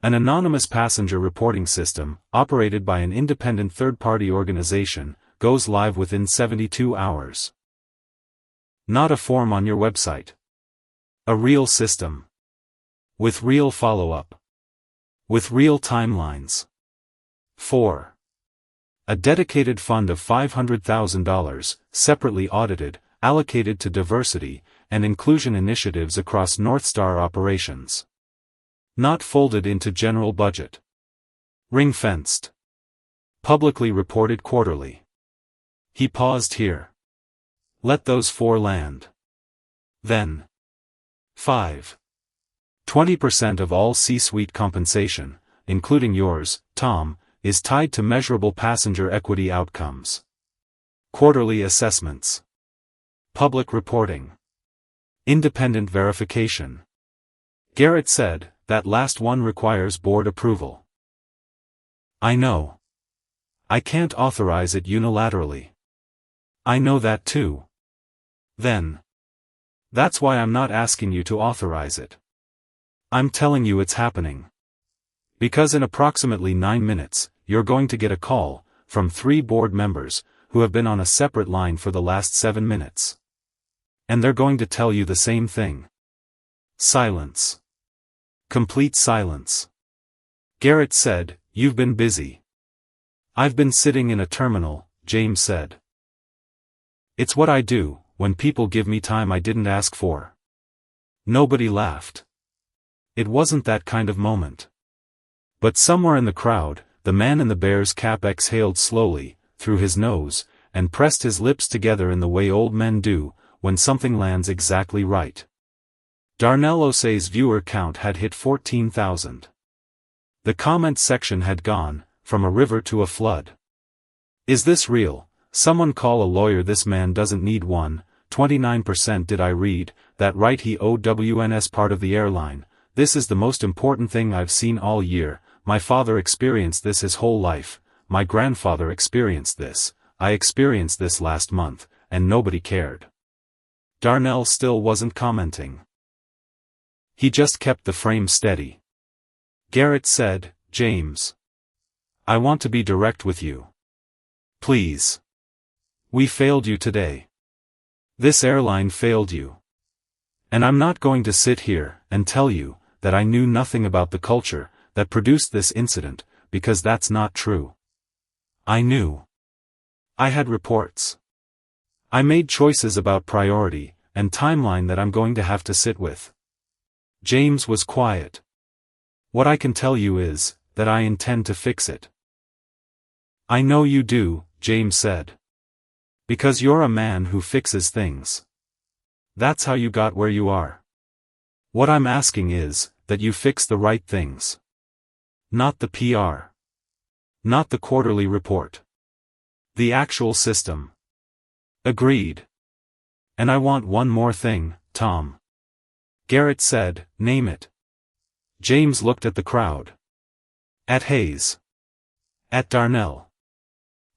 An anonymous passenger reporting system, operated by an independent third-party organization, goes live within 72 hours. Not a form on your website. A real system. With real follow-up. With real timelines. 4. A dedicated fund of $500,000, separately audited, allocated to diversity and inclusion initiatives across North Star operations. Not folded into general budget. Ring-fenced. Publicly reported quarterly. He paused here. Let those 4 land. Then. 5. 20% of all C-suite compensation, including yours, Tom, is tied to measurable passenger equity outcomes. Quarterly assessments. Public reporting. Independent verification. Garrett said, that last one requires board approval. I know. I can't authorize it unilaterally. I know that too. Then. That's why I'm not asking you to authorize it. I'm telling you it's happening. Because in approximately 9 minutes, you're going to get a call, from 3 board members, who have been on a separate line for the last 7 minutes. And they're going to tell you the same thing. Silence. Complete silence. Garrett said, you've been busy. I've been sitting in a terminal, James said. It's what I do, when people give me time I didn't ask for. Nobody laughed. It wasn't that kind of moment. But somewhere in the crowd, the man in the bear's cap exhaled slowly, through his nose, and pressed his lips together in the way old men do, when something lands exactly right. Darnell Osei's viewer count had hit 14,000. The comment section had gone, from a river to a flood. Is this real? Someone call a lawyer, this man doesn't need one. 29% did I read, that right, he OWNS part of the airline. This is the most important thing I've seen all year. My father experienced this his whole life, my grandfather experienced this, I experienced this last month, and nobody cared. Darnell still wasn't commenting. He just kept the frame steady. Garrett said, James. I want to be direct with you. Please. We failed you today. This airline failed you. And I'm not going to sit here and tell you that I knew nothing about the culture that produced this incident, because that's not true. I knew. I had reports. I made choices about priority and timeline that I'm going to have to sit with. James was quiet. What I can tell you is, that I intend to fix it. I know you do, James said. Because you're a man who fixes things. That's how you got where you are. What I'm asking is, that you fix the right things. Not the PR. Not the quarterly report. The actual system. Agreed. And I want one more thing, Tom. Garrett said, name it. James looked at the crowd. At Hayes. At Darnell.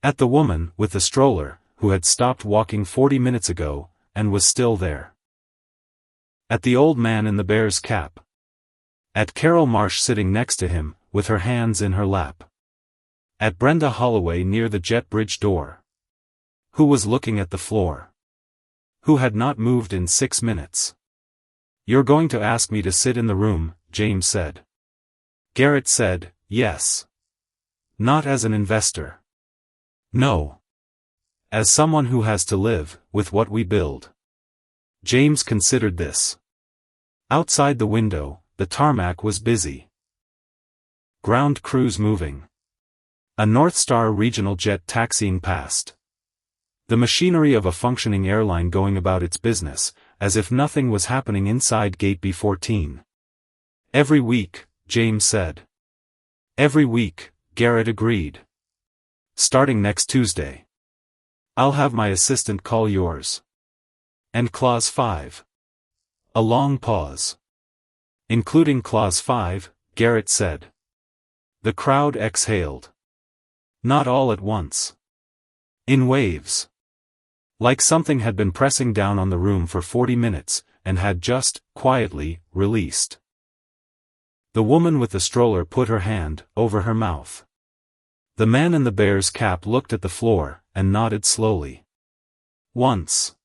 At the woman with the stroller, who had stopped walking 40 minutes ago, and was still there. At the old man in the bear's cap. At Carol Marsh sitting next to him, with her hands in her lap. At Brenda Holloway near the jet bridge door. Who was looking at the floor. Who had not moved in 6 minutes. You're going to ask me to sit in the room, James said. Garrett said, yes. Not as an investor. No. As someone who has to live with what we build. James considered this. Outside the window, the tarmac was busy. Ground crews moving. A North Star regional jet taxiing past. The machinery of a functioning airline going about its business, as if nothing was happening inside Gate B14. Every week, James said. Every week, Garrett agreed. Starting next Tuesday. I'll have my assistant call yours. And Clause 5. A long pause. Including Clause 5, Garrett said. The crowd exhaled. Not all at once. In waves. Like something had been pressing down on the room for 40 minutes, and had just, quietly, released. The woman with the stroller put her hand over her mouth. The man in the bear's cap looked at the floor, and nodded slowly. Once.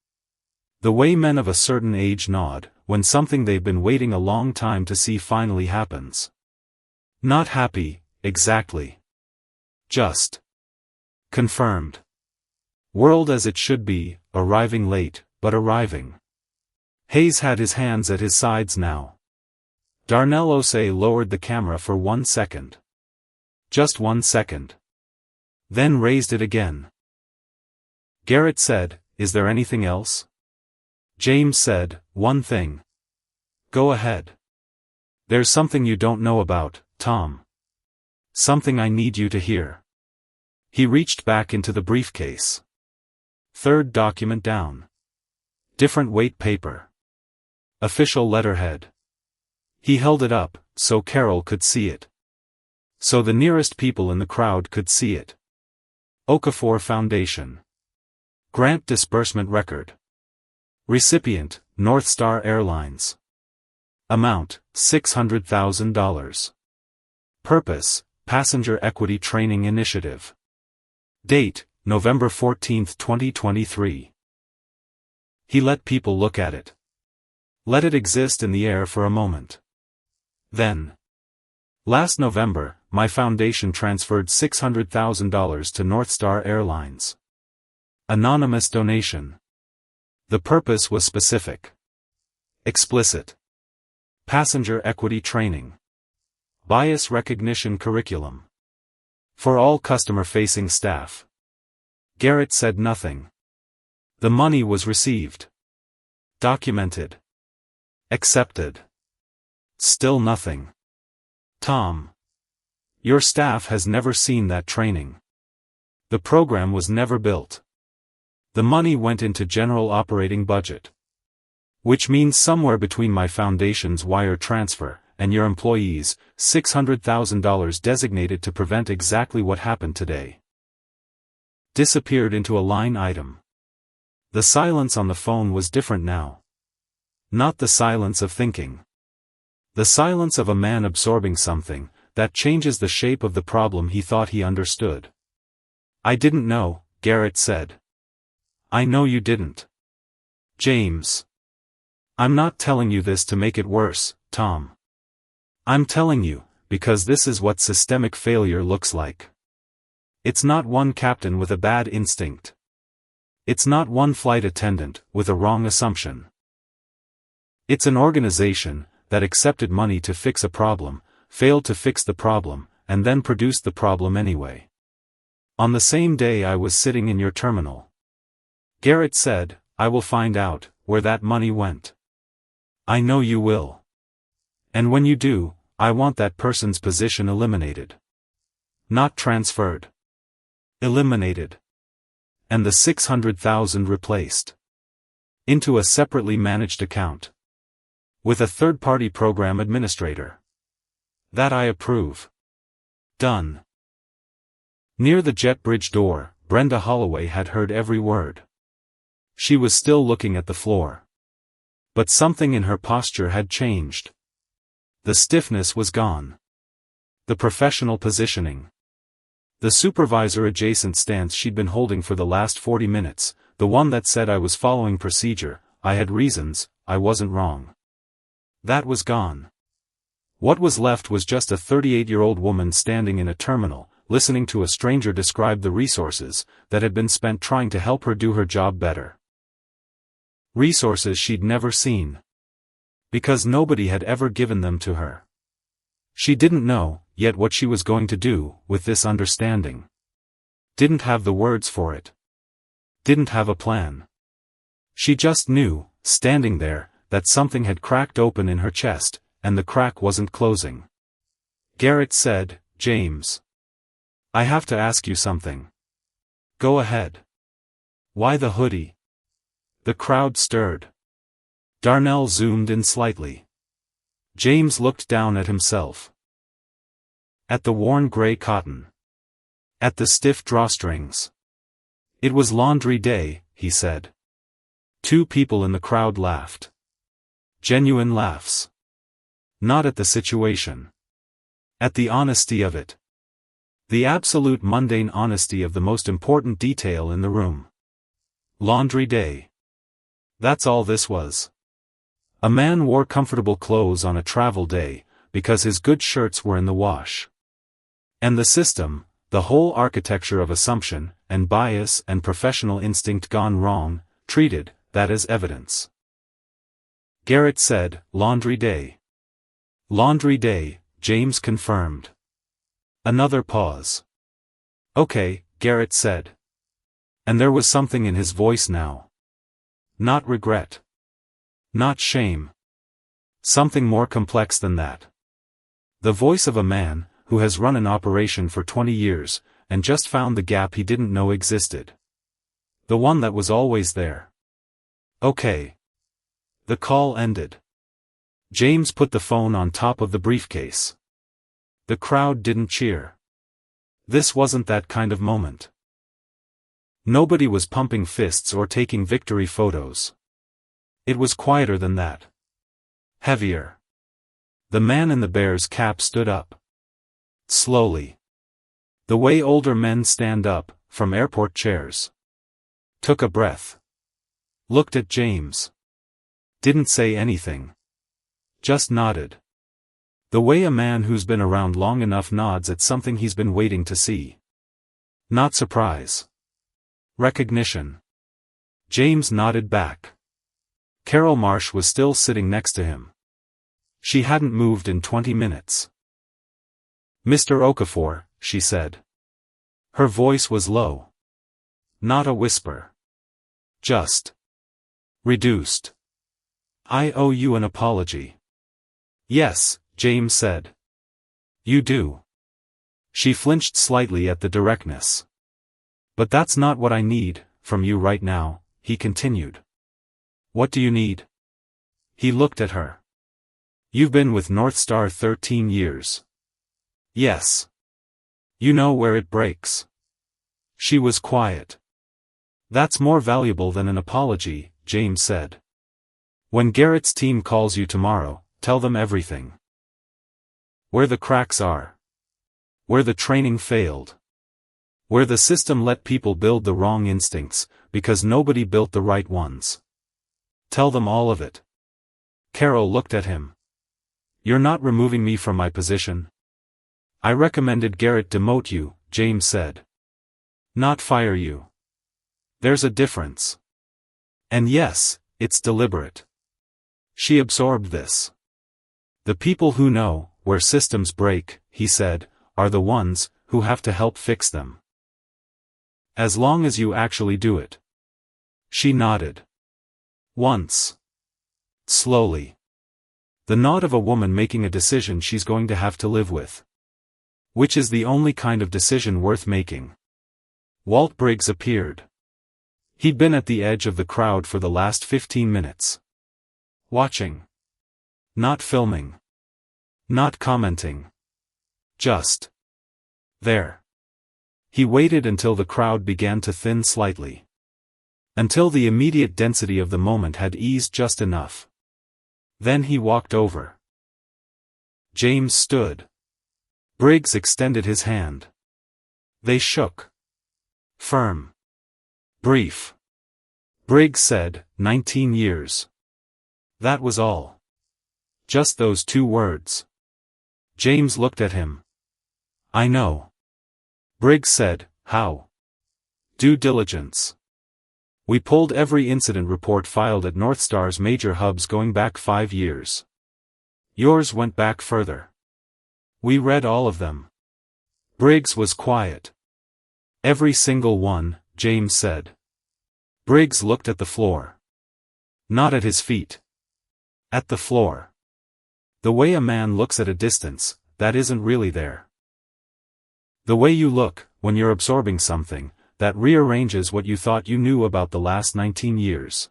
The way men of a certain age nod, when something they've been waiting a long time to see finally happens. Not happy, exactly. Just. Confirmed. World as it should be, arriving late, but arriving. Hayes had his hands at his sides now. Darnell Osei lowered the camera for 1 second. Just 1 second. Then raised it again. Garrett said, "Is there anything else?" James said, "One thing." "Go ahead." "There's something you don't know about, Tom. Something I need you to hear." He reached back into the briefcase. Third document down. Different weight paper. Official letterhead. He held it up, so Carol could see it. So the nearest people in the crowd could see it. Okafor Foundation. Grant disbursement record. Recipient, North Star Airlines. Amount, $600,000. Purpose, Passenger Equity Training Initiative. Date, November 14, 2023. He let people look at it. Let it exist in the air for a moment. Then. Last November, my foundation transferred $600,000 to North Star Airlines. Anonymous donation. The purpose was specific. Explicit. Passenger equity training. Bias recognition curriculum. For all customer-facing staff. Garrett said nothing. The money was received. Documented. Accepted. Still nothing. Tom. Your staff has never seen that training. The program was never built. The money went into general operating budget. Which means somewhere between my foundation's wire transfer, and your employees, $600,000 designated to prevent exactly what happened today. Disappeared into a line item. The silence on the phone was different now. Not the silence of thinking. The silence of a man absorbing something, that changes the shape of the problem he thought he understood. I didn't know, Garrett said. I know you didn't. James. I'm not telling you this to make it worse, Tom. I'm telling you, because this is what systemic failure looks like. It's not one captain with a bad instinct. It's not one flight attendant with a wrong assumption. It's an organization that accepted money to fix a problem, failed to fix the problem, and then produced the problem anyway. On the same day I was sitting in your terminal. Garrett said, I will find out where that money went. I know you will. And when you do, I want that person's position eliminated. Not transferred. Eliminated. And the $600,000 replaced. Into a separately managed account. With a third-party program administrator. That I approve. Done. Near the jet bridge door, Brenda Holloway had heard every word. She was still looking at the floor. But something in her posture had changed. The stiffness was gone. The professional positioning. The supervisor-adjacent stance she'd been holding for the last 40 minutes, the one that said I was following procedure, I had reasons, I wasn't wrong. That was gone. What was left was just a 38-year-old woman standing in a terminal, listening to a stranger describe the resources that had been spent trying to help her do her job better. Resources she'd never seen. Because nobody had ever given them to her. She didn't know, yet, what she was going to do with this understanding. Didn't have the words for it. Didn't have a plan. She just knew, standing there, that something had cracked open in her chest, and the crack wasn't closing. Garrett said, "James. I have to ask you something." "Go ahead." "Why the hoodie?" The crowd stirred. Darnell zoomed in slightly. James looked down at himself. At the worn gray cotton. At the stiff drawstrings. It was laundry day, he said. 2 people in the crowd laughed. Genuine laughs. Not at the situation. At the honesty of it. The absolute mundane honesty of the most important detail in the room. Laundry day. That's all this was. A man wore comfortable clothes on a travel day, because his good shirts were in the wash. And the system, the whole architecture of assumption, and bias and professional instinct gone wrong, treated that as evidence. Garrett said, "Laundry day." "Laundry day," James confirmed. Another pause. "Okay," Garrett said. And there was something in his voice now. Not regret. Not shame. Something more complex than that. The voice of a man who has run an operation for 20 years, and just found the gap he didn't know existed. The one that was always there. Okay. The call ended. James put the phone on top of the briefcase. The crowd didn't cheer. This wasn't that kind of moment. Nobody was pumping fists or taking victory photos. It was quieter than that. Heavier. The man in the bear's cap stood up. Slowly. The way older men stand up, from airport chairs. Took a breath. Looked at James. Didn't say anything. Just nodded. The way a man who's been around long enough nods at something he's been waiting to see. Not surprise. Recognition. James nodded back. Carol Marsh was still sitting next to him. She hadn't moved in 20 minutes. "Mr. Okafor," she said. Her voice was low. Not a whisper. Just. Reduced. "I owe you an apology." "Yes," James said. "You do." She flinched slightly at the directness. "But that's not what I need from you right now," he continued. "What do you need?" He looked at her. "You've been with North Star 13 years. Yes. You know where it breaks." She was quiet. "That's more valuable than an apology," James said. "When Garrett's team calls you tomorrow, tell them everything. Where the cracks are. Where the training failed. Where the system let people build the wrong instincts, because nobody built the right ones. Tell them all of it." Carol looked at him. "You're not removing me from my position?" "I recommended Garrett demote you," James said. "Not fire you. There's a difference. And yes, it's deliberate." She absorbed this. "The people who know where systems break," he said, "are the ones who have to help fix them. As long as you actually do it." She nodded. Once. Slowly. The nod of a woman making a decision she's going to have to live with. Which is the only kind of decision worth making. Walt Briggs appeared. He'd been at the edge of the crowd for the last 15 minutes. Watching. Not filming. Not commenting. Just. There. He waited until the crowd began to thin slightly. Until the immediate density of the moment had eased just enough. Then he walked over. James stood. Briggs extended his hand. They shook. Firm. Brief. Briggs said, 19 years. That was all. Just those 2 words. James looked at him. "I know." Briggs said, "How?" "Due diligence. We pulled every incident report filed at North Star's major hubs going back 5 years. Yours went back further. We read all of them. Briggs was quiet. Every single one, James said. Briggs looked at the floor. Not at his feet. At the floor. The way a man looks at a distance, that isn't really there. The way you look, when you're absorbing something, that rearranges what you thought you knew about the last 19 years.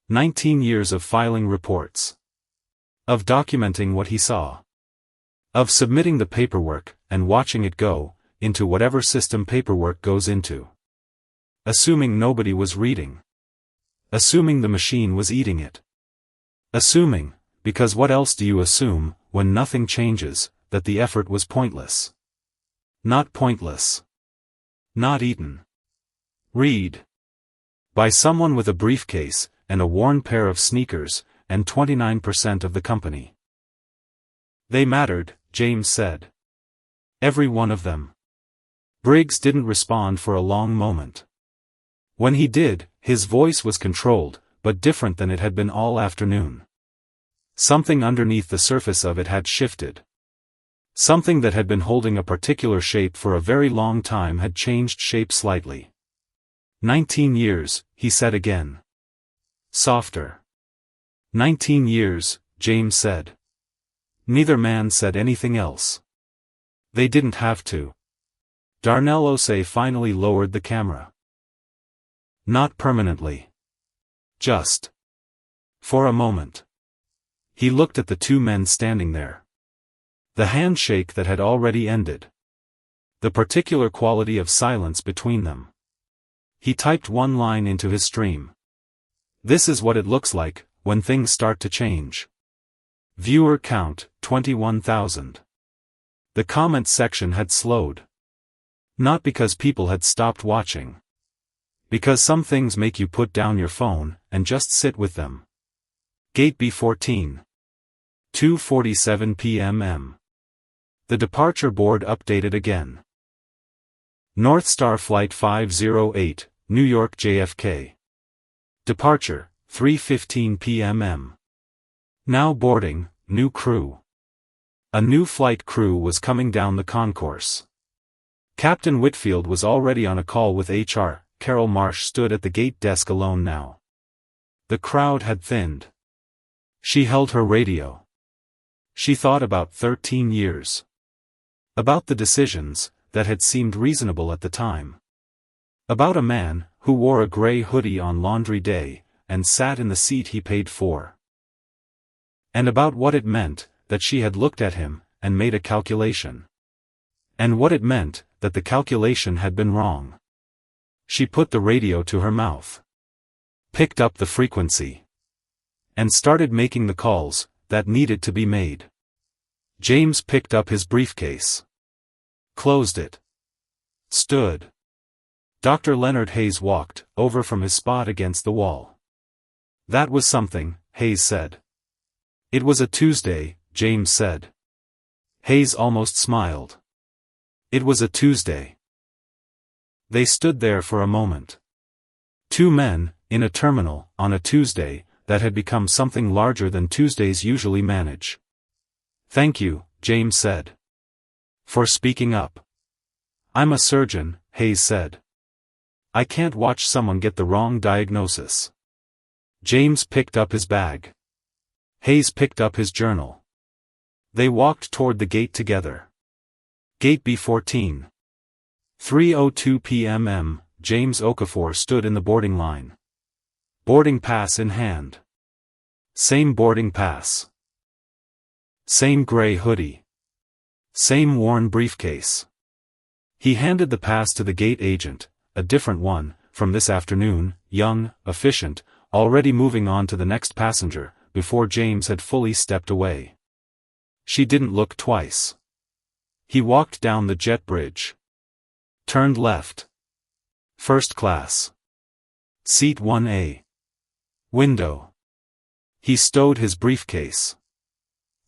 19 years of filing reports. Of documenting what he saw. Of submitting the paperwork, and watching it go, into whatever system paperwork goes into. Assuming nobody was reading. Assuming the machine was eating it. Assuming, because what else do you assume, when nothing changes, that the effort was pointless? Not pointless. Not eaten. Read. By someone with a briefcase, and a worn pair of sneakers, and 29% of the company. They mattered, James said. Every one of them. Briggs didn't respond for a long moment. When he did, his voice was controlled, but different than it had been all afternoon. Something underneath the surface of it had shifted. Something that had been holding a particular shape for a very long time had changed shape slightly. 19 years, he said again. Softer. 19 years, James said. Neither man said anything else. They didn't have to. Darnell Osei finally lowered the camera. Not permanently. Just. For a moment. He looked at the two men standing there. The handshake that had already ended. The particular quality of silence between them. He typed one line into his stream. This is what it looks like, when things start to change. Viewer count, 21,000. The comments section had slowed. Not because people had stopped watching. Because some things make you put down your phone, and just sit with them. Gate B14. 2:47 p.m. The departure board updated again. North Star Flight 508, New York JFK. Departure, 3:15 p.m. Now boarding, new crew. A new flight crew was coming down the concourse. Captain Whitfield was already on a call with HR, Carol Marsh stood at the gate desk alone now. The crowd had thinned. She held her radio. She thought about 13 years. About the decisions, that had seemed reasonable at the time. About a man, who wore a gray hoodie on laundry day, and sat in the seat he paid for. And about what it meant, that she had looked at him, and made a calculation. And what it meant, that the calculation had been wrong. She put the radio to her mouth. Picked up the frequency. And started making the calls, that needed to be made. James picked up his briefcase. Closed it. Stood. Dr. Leonard Hayes walked over from his spot against the wall. That was something, Hayes said. It was a Tuesday, James said. Hayes almost smiled. It was a Tuesday. They stood there for a moment. Two men, in a terminal, on a Tuesday, that had become something larger than Tuesdays usually manage. Thank you, James said. For speaking up. I'm a surgeon, Hayes said. I can't watch someone get the wrong diagnosis. James picked up his bag. Hayes picked up his journal. They walked toward the gate together. Gate B14. 3:02 p.m. James Okafor stood in the boarding line. Boarding pass in hand. Same boarding pass. Same gray hoodie. Same worn briefcase. He handed the pass to the gate agent, a different one, from this afternoon, young, efficient, already moving on to the next passenger, before James had fully stepped away. She didn't look twice. He walked down the jet bridge. Turned left. First class. Seat 1A. Window. He stowed his briefcase.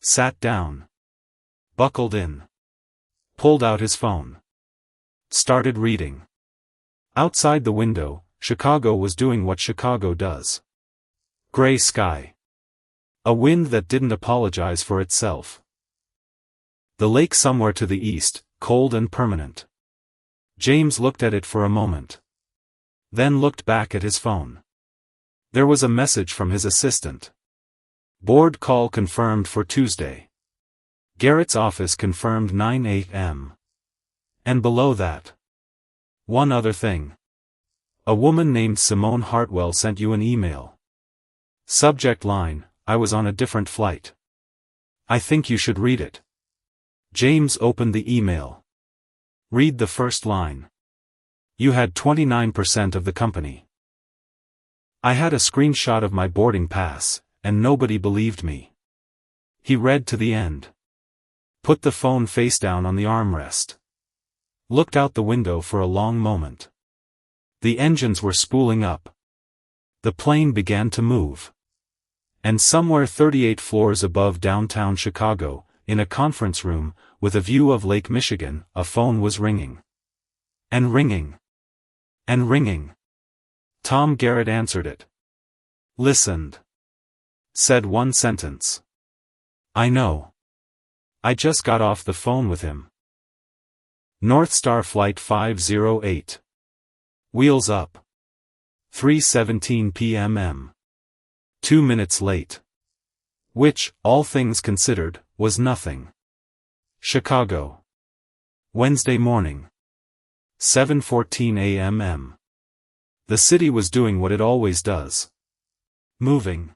Sat down. Buckled in. Pulled out his phone. Started reading. Outside the window, Chicago was doing what Chicago does. Gray sky. A wind that didn't apologize for itself. The lake somewhere to the east, cold and permanent. James looked at it for a moment. Then looked back at his phone. There was a message from his assistant. Board call confirmed for Tuesday. Garrett's office confirmed 9 a.m. And below that. One other thing. A woman named Simone Hartwell sent you an email. Subject line, I was on a different flight. I think you should read it. James opened the email. Read the first line. You had 29% of the company. I had a screenshot of my boarding pass, and nobody believed me. He read to the end. Put the phone face down on the armrest. Looked out the window for a long moment. The engines were spooling up. The plane began to move. And somewhere 38 floors above downtown Chicago, in a conference room, with a view of Lake Michigan, a phone was ringing. And ringing. And ringing. Tom Garrett answered it. Listened. Said one sentence. I know. I just got off the phone with him. North Star Flight 508. Wheels up. 3:17 p.m. 2 minutes late. Which, all things considered, was nothing. Chicago. Wednesday morning. 7:14 a.m. The city was doing what it always does. Moving.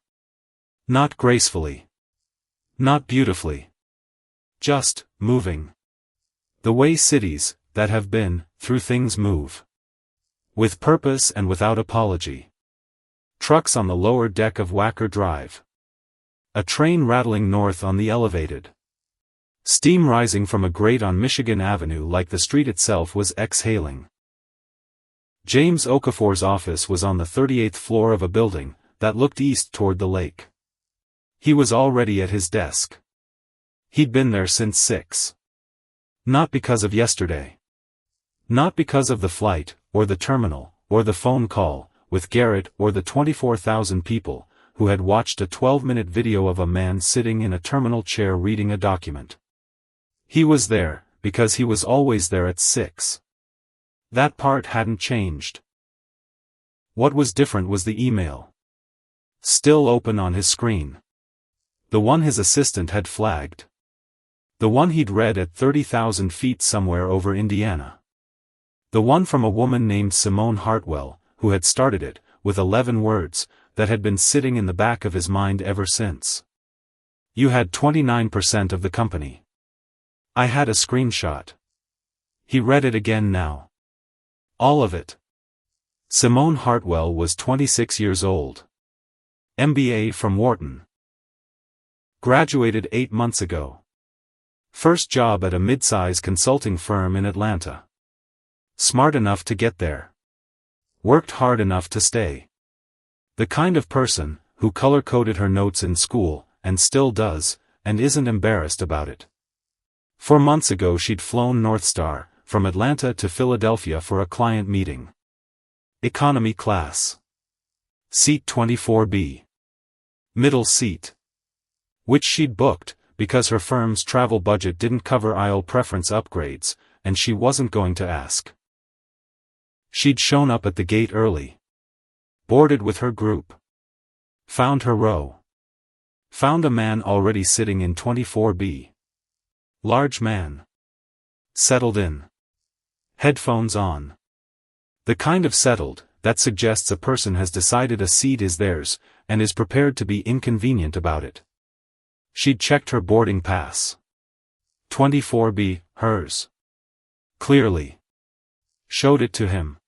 Not gracefully. Not beautifully. Just, moving. The way cities, that have been, through things move. With purpose and without apology. Trucks on the lower deck of Wacker Drive. A train rattling north on the elevated. Steam rising from a grate on Michigan Avenue like the street itself was exhaling. James Okafor's office was on the 38th floor of a building that looked east toward the lake. He was already at his desk. He'd been there since 6. Not because of yesterday. Not because of the flight, or the terminal, or the phone call, with Garrett or the 24,000 people, who had watched a 12-minute video of a man sitting in a terminal chair reading a document. He was there, because he was always there at 6. That part hadn't changed. What was different was the email. Still open on his screen. The one his assistant had flagged. The one he'd read at 30,000 feet somewhere over Indiana. The one from a woman named Simone Hartwell, who had started it, with 11 words, that had been sitting in the back of his mind ever since. You had 29% of the company. I had a screenshot. He read it again now. All of it. Simone Hartwell was 26 years old. MBA from Wharton. Graduated 8 months ago. First job at a mid-size consulting firm in Atlanta. Smart enough to get there. Worked hard enough to stay. The kind of person, who color-coded her notes in school, and still does, and isn't embarrassed about it. 4 months ago she'd flown North Star, from Atlanta to Philadelphia for a client meeting. Economy class. Seat 24B. Middle seat. Which she'd booked, because her firm's travel budget didn't cover aisle preference upgrades, and she wasn't going to ask. She'd shown up at the gate early. Boarded with her group. Found her row. Found a man already sitting in 24B. Large man. Settled in. Headphones on. The kind of settled, that suggests a person has decided a seat is theirs, and is prepared to be inconvenient about it. She'd checked her boarding pass. 24B, hers. Clearly. Showed it to him.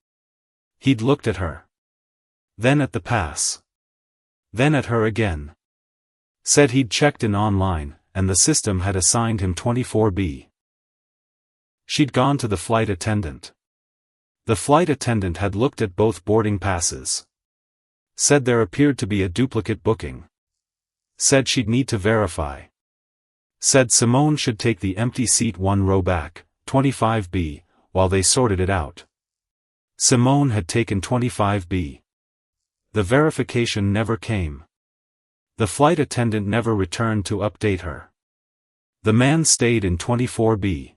He'd looked at her. Then at the pass. Then at her again. Said he'd checked in online, and the system had assigned him 24B. She'd gone to the flight attendant. The flight attendant had looked at both boarding passes. Said there appeared to be a duplicate booking. Said she'd need to verify. Said Simone should take the empty seat 1 row back, 25B, while they sorted it out. Simone had taken 25B. The verification never came. The flight attendant never returned to update her. The man stayed in 24B.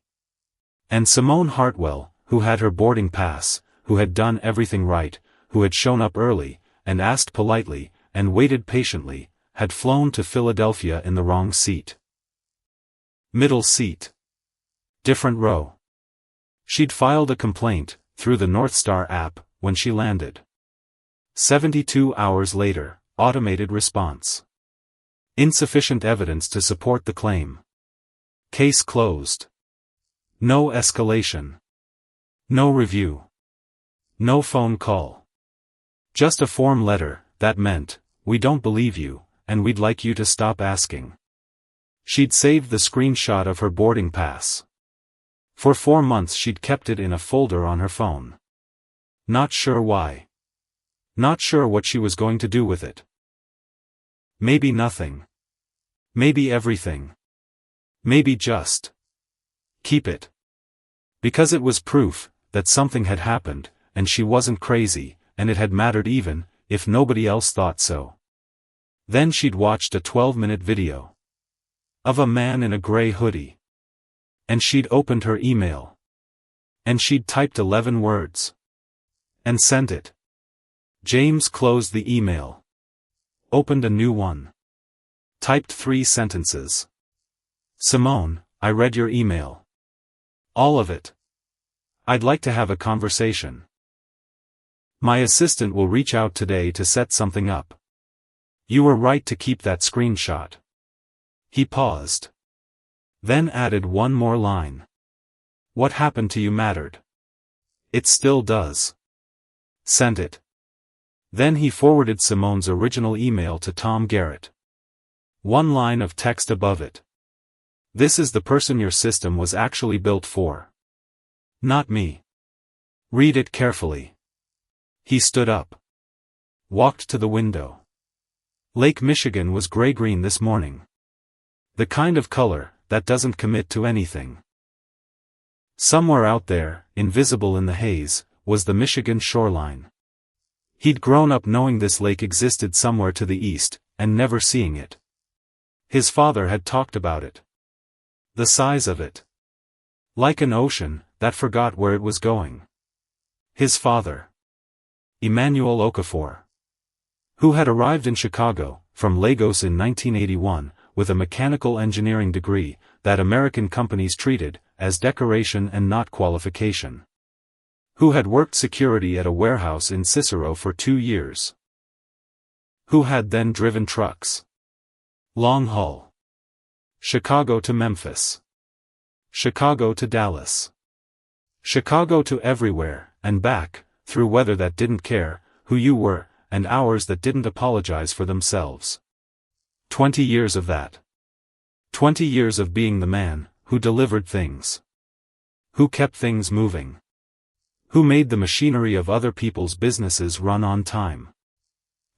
And Simone Hartwell, who had her boarding pass, who had done everything right, who had shown up early, and asked politely, and waited patiently, had flown to Philadelphia in the wrong seat. Middle seat. Different row. She'd filed a complaint, through the North Star app, when she landed. 72 hours later, automated response. Insufficient evidence to support the claim. Case closed. No escalation. No review. No phone call. Just a form letter, that meant, "We don't believe you, and we'd like you to stop asking." She'd saved the screenshot of her boarding pass. For 4 months she'd kept it in a folder on her phone. Not sure why. Not sure what she was going to do with it. Maybe nothing. Maybe everything. Maybe just keep it. Because it was proof that something had happened, and she wasn't crazy, and it had mattered even if nobody else thought so. Then she'd watched a 12-minute video of a man in a gray hoodie. And she'd opened her email. And she'd typed 11 words. And sent it. James closed the email. Opened a new one. Typed 3 sentences. "Simone, I read your email. All of it. I'd like to have a conversation. My assistant will reach out today to set something up. You were right to keep that screenshot." He paused. Then added one more line. "What happened to you mattered. It still does." Sent it. Then he forwarded Simone's original email to Tom Garrett. One line of text above it. "This is the person your system was actually built for. Not me. Read it carefully." He stood up. Walked to the window. Lake Michigan was gray-green this morning. The kind of color that doesn't commit to anything. Somewhere out there, invisible in the haze, was the Michigan shoreline. He'd grown up knowing this lake existed somewhere to the east, and never seeing it. His father had talked about it. The size of it. Like an ocean that forgot where it was going. His father. Emmanuel Okafor. Who had arrived in Chicago, from Lagos in 1981, with a mechanical engineering degree, that American companies treated as decoration and not qualification. Who had worked security at a warehouse in Cicero for 2 years. Who had then driven trucks. Long haul. Chicago to Memphis. Chicago to Dallas. Chicago to everywhere, and back, through weather that didn't care who you were, and hours that didn't apologize for themselves. 20 years of that. 20 years of being the man who delivered things. Who kept things moving. Who made the machinery of other people's businesses run on time.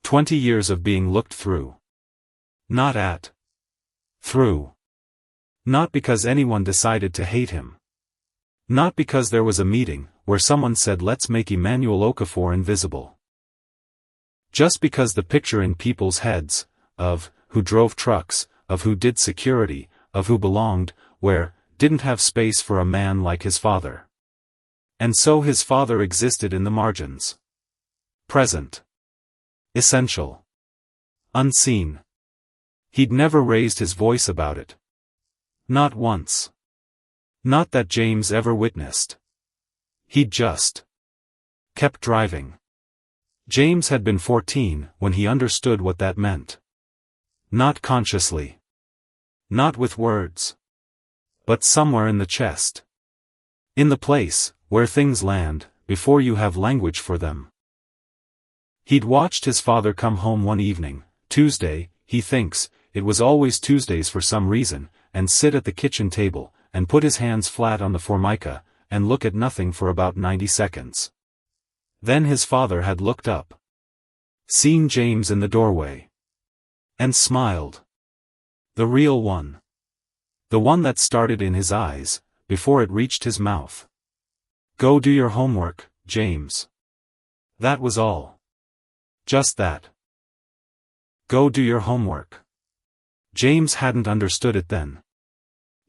20 years of being looked through. Not at. Through. Not because anyone decided to hate him. Not because there was a meeting where someone said let's make Emmanuel Okafor invisible. Just because the picture in people's heads, of who drove trucks, of who did security, of who belonged, where, didn't have space for a man like his father. And so his father existed in the margins. Present. Essential. Unseen. He'd never raised his voice about it. Not once. Not that James ever witnessed. He'd just kept driving. James had been 14 when he understood what that meant. Not consciously. Not with words. But somewhere in the chest. In the place where things land before you have language for them. He'd watched his father come home one evening, Tuesday, he thinks, it was always Tuesdays for some reason, and sit at the kitchen table, and put his hands flat on the formica, and look at nothing for about 90 seconds. Then his father had looked up. Seen James in the doorway. And smiled. The real one. The one that started in his eyes, before it reached his mouth. Go do your homework, James. That was all. Just that. Go do your homework. James hadn't understood it then.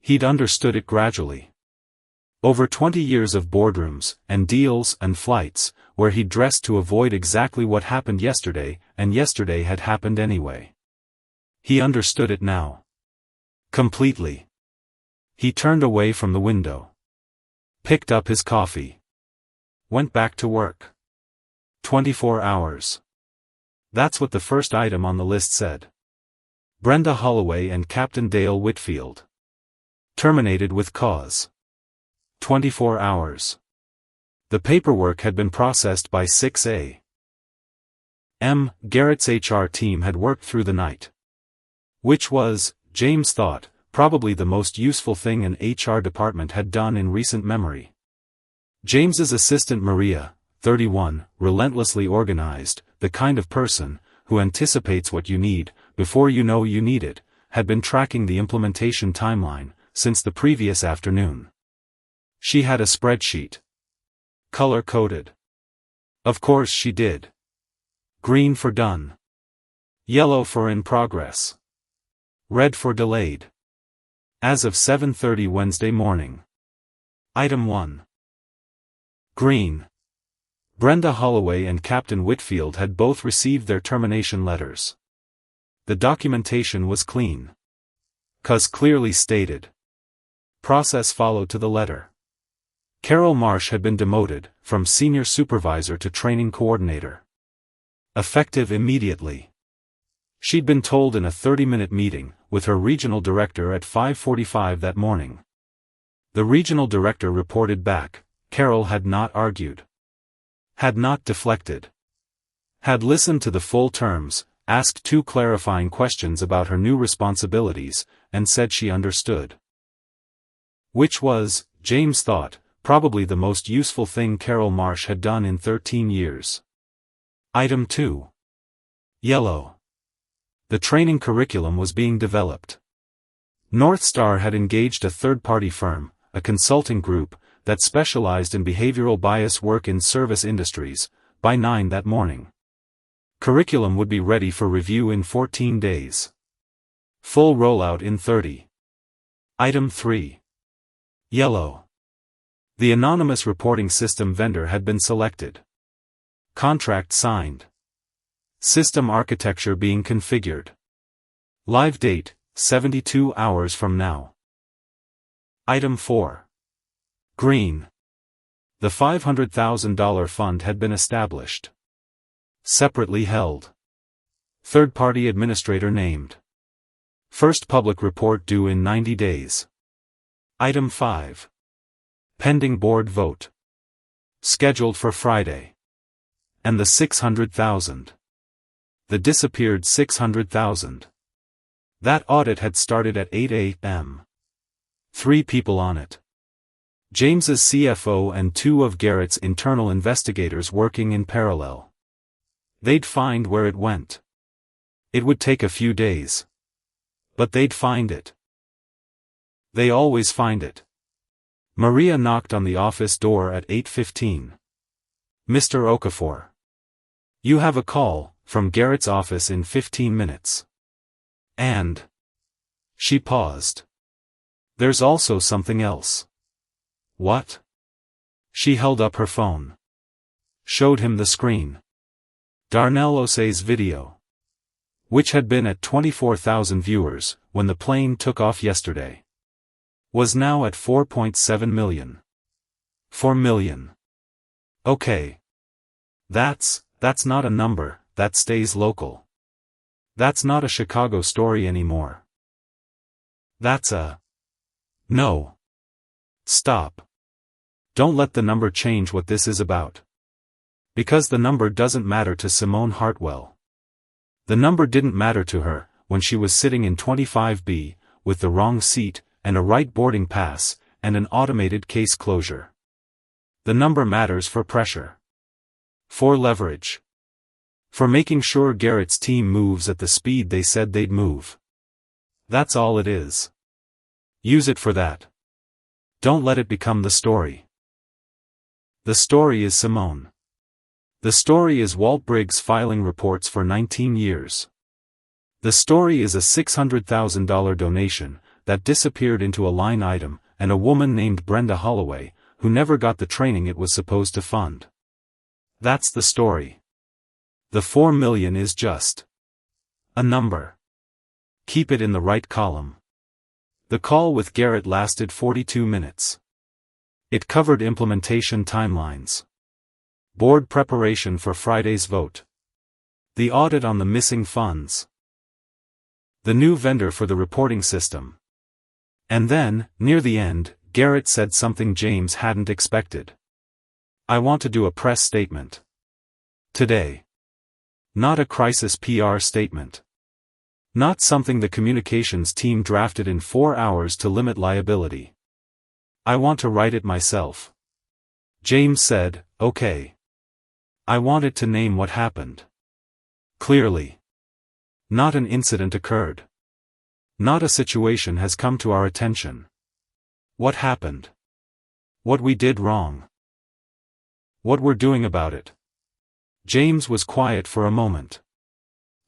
He'd understood it gradually. Over 20 years of boardrooms, and deals, and flights, where he'd dressed to avoid exactly what happened yesterday, and yesterday had happened anyway. He understood it now. Completely. He turned away from the window. Picked up his coffee. Went back to work. 24 hours. That's what the first item on the list said. Brenda Holloway and Captain Dale Whitfield. Terminated with cause. 24 hours. The paperwork had been processed by 6 a.m. Garrett's HR team had worked through the night. Which was, James thought, probably the most useful thing an HR department had done in recent memory. James's assistant Maria, 31, relentlessly organized, the kind of person who anticipates what you need before you know you need it, had been tracking the implementation timeline since the previous afternoon. She had a spreadsheet. Color-coded. Of course she did. Green for done. Yellow for in progress. Red for delayed. As of 7:30 Wednesday morning. Item 1. Green. Brenda Holloway and Captain Whitfield had both received their termination letters. The documentation was clean. 'Cause clearly stated. Process followed to the letter. Carol Marsh had been demoted from senior supervisor to training coordinator. Effective immediately. She'd been told in a 30-minute meeting with her regional director at 5:45 that morning. The regional director reported back. Carol had not argued. Had not deflected. Had listened to the full terms, asked 2 clarifying questions about her new responsibilities, and said she understood. Which was, James thought, probably the most useful thing Carol Marsh had done in 13 years. Item 2. Yellow. The training curriculum was being developed. North Star had engaged a third-party firm, a consulting group, that specialized in behavioral bias work in service industries, by 9 that morning. Curriculum would be ready for review in 14 days. Full rollout in 30. Item 3. Yellow. The anonymous reporting system vendor had been selected. Contract signed. System architecture being configured. Live date, 72 hours from now. Item 4. Green. The $500,000 fund had been established. Separately held. Third-party administrator named. First public report due in 90 days. Item 5. Pending board vote. Scheduled for Friday. And the $600,000. The disappeared $600,000. That audit had started at 8 a.m. 3 people on it. James's CFO and 2 of Garrett's internal investigators working in parallel. They'd find where it went. It would take a few days. But they'd find it. They always find it. Maria knocked on the office door at 8:15. Mr. Okafor. You have a call from Garrett's office in 15 minutes. And. She paused. There's also something else. What? She held up her phone. Showed him the screen. Darnell Osei's video. Which had been at 24,000 viewers when the plane took off yesterday. Was now at 4.7 million. 4 million. Okay. That's not a number that stays local. That's not a Chicago story anymore. That's a... No. Stop. Don't let the number change what this is about. Because the number doesn't matter to Simone Hartwell. The number didn't matter to her when she was sitting in 25B, with the wrong seat, and a right boarding pass, and an automated case closure. The number matters for pressure. For leverage. For making sure Garrett's team moves at the speed they said they'd move. That's all it is. Use it for that. Don't let it become the story. The story is Simone. The story is Walt Briggs filing reports for 19 years. The story is a $600,000 donation that disappeared into a line item, and a woman named Brenda Holloway, who never got the training it was supposed to fund. That's the story. The 4 million is just a number. Keep it in the right column. The call with Garrett lasted 42 minutes. It covered implementation timelines, board preparation for Friday's vote, the audit on the missing funds, the new vendor for the reporting system. And then, near the end, Garrett said something James hadn't expected. I want to do a press statement today. Not a crisis PR statement. Not something the communications team drafted in 4 hours to limit liability. I want to write it myself. James said, okay. I wanted to name what happened. Clearly. Not an incident occurred. Not a situation has come to our attention. What happened? What we did wrong. What we're doing about it. James was quiet for a moment.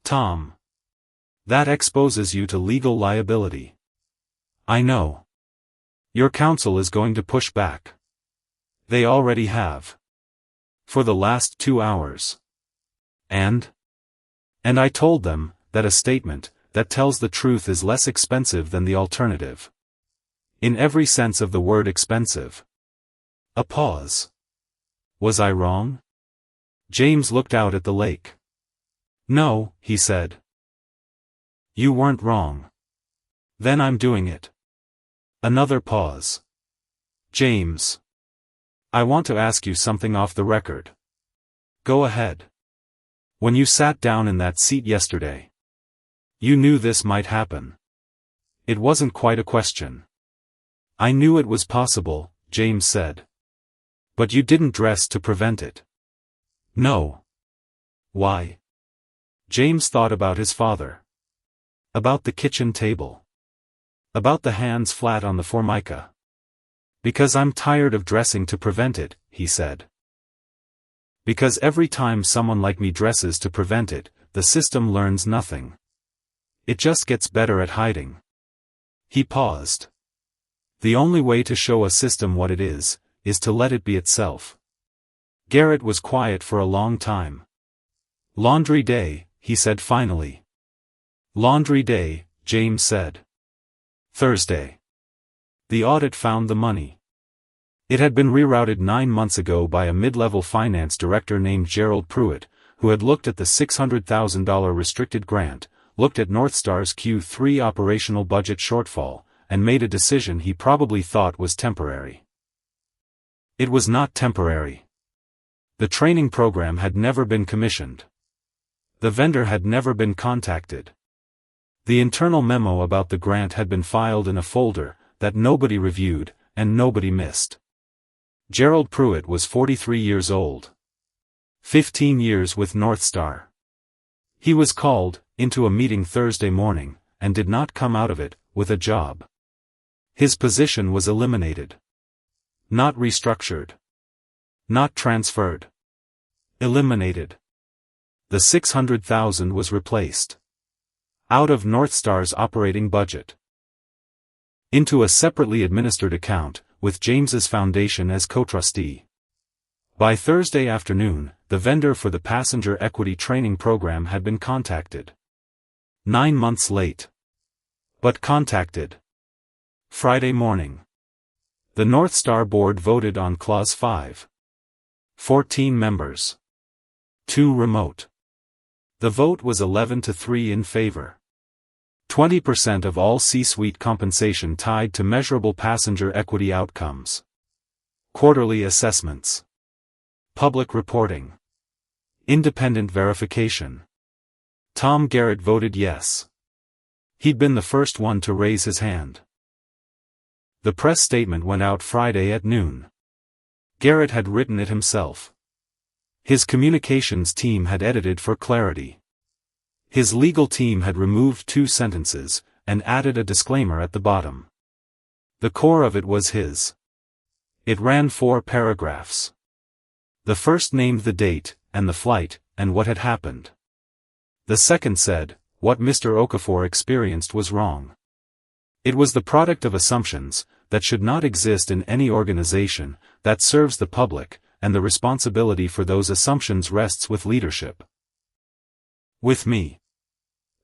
Tom. That exposes you to legal liability. I know. Your counsel is going to push back. They already have. For the last 2 hours. And I told them that a statement that tells the truth is less expensive than the alternative. In every sense of the word expensive. A pause. Was I wrong? James looked out at the lake. No, he said. You weren't wrong. Then I'm doing it. Another pause. James. I want to ask you something off the record. Go ahead. When you sat down in that seat yesterday, you knew this might happen. It wasn't quite a question. I knew it was possible, James said. But you didn't dress to prevent it. No. Why? James thought about his father. About the kitchen table. About the hands flat on the formica. Because I'm tired of dressing to prevent it, he said. Because every time someone like me dresses to prevent it, the system learns nothing. It just gets better at hiding. He paused. The only way to show a system what it is to let it be itself. Garrett was quiet for a long time. Laundry day, he said finally. Laundry day, James said. Thursday. The audit found the money. It had been rerouted 9 months ago by a mid-level finance director named Gerald Pruitt, who had looked at the $600,000 restricted grant, looked at Northstar's Q3 operational budget shortfall, and made a decision he probably thought was temporary. It was not temporary. The training program had never been commissioned. The vendor had never been contacted. The internal memo about the grant had been filed in a folder that nobody reviewed, and nobody missed. Gerald Pruitt was 43 years old. 15 years with Northstar. He was called into a meeting Thursday morning, and did not come out of it with a job. His position was eliminated. Not restructured. Not transferred. Eliminated. The $600,000 was replaced. Out of Northstar's operating budget. Into a separately administered account, with James's foundation as co-trustee. By Thursday afternoon, the vendor for the passenger equity training program had been contacted. 9 months late. But contacted. Friday morning. The Northstar board voted on Clause 5. 14 members. 2 remote. The vote was 11-3 in favor. 20% of all C-suite compensation tied to measurable passenger equity outcomes. Quarterly assessments. Public reporting. Independent verification. Tom Garrett voted yes. He'd been the first one to raise his hand. The press statement went out Friday at noon. Garrett had written it himself. His communications team had edited for clarity. His legal team had removed 2 sentences, and added a disclaimer at the bottom. The core of it was his. It ran 4 paragraphs. The first named the date, and the flight, and what had happened. The second said, what Mr. Okafor experienced was wrong. It was the product of assumptions that should not exist in any organization that serves the public, and the responsibility for those assumptions rests with leadership. With me.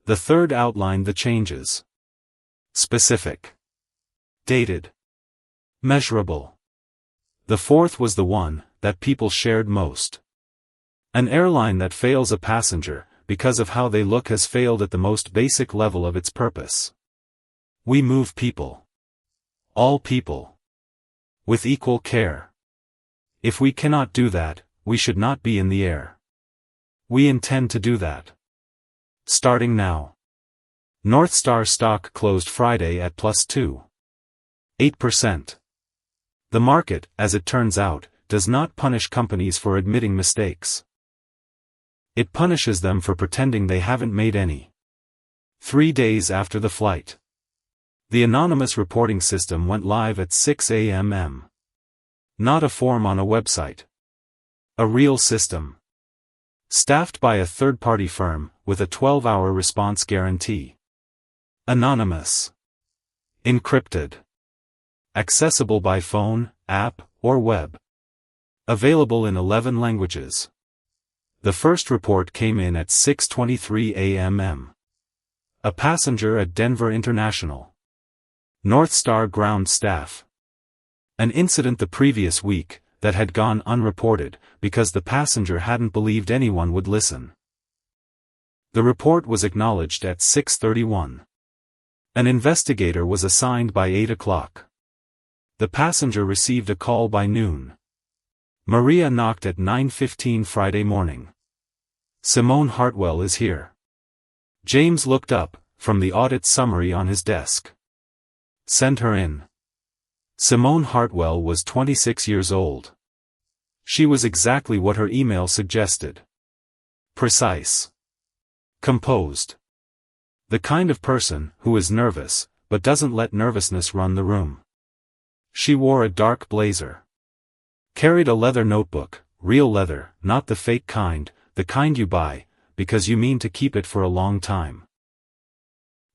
The third outlined the changes. Specific. Dated. Measurable. The fourth was the one that people shared most. An airline that fails a passenger because of how they look has failed at the most basic level of its purpose. We move people. All people. With equal care. If we cannot do that, we should not be in the air. We intend to do that. Starting now. North Star stock closed Friday at plus 2.8%. The market, as it turns out, does not punish companies for admitting mistakes. It punishes them for pretending they haven't made any. 3 days after the flight. The anonymous reporting system went live at 6 a.m. Not a form on a website. A real system. Staffed by a third-party firm, with a 12-hour response guarantee. Anonymous. Encrypted. Accessible by phone, app, or web. Available in 11 languages. The first report came in at 6:23 a.m. A passenger at Denver International. North Star ground staff. An incident the previous week that had gone unreported because the passenger hadn't believed anyone would listen. The report was acknowledged at 6:31. An investigator was assigned by 8 o'clock. The passenger received a call by noon. Maria knocked at 9:15 Friday morning. Simone Hartwell is here. James looked up from the audit summary on his desk. Send her in. Simone Hartwell was 26 years old. She was exactly what her email suggested. Precise. Composed. The kind of person who is nervous, but doesn't let nervousness run the room. She wore a dark blazer. Carried a leather notebook, real leather, not the fake kind, the kind you buy, because you mean to keep it for a long time.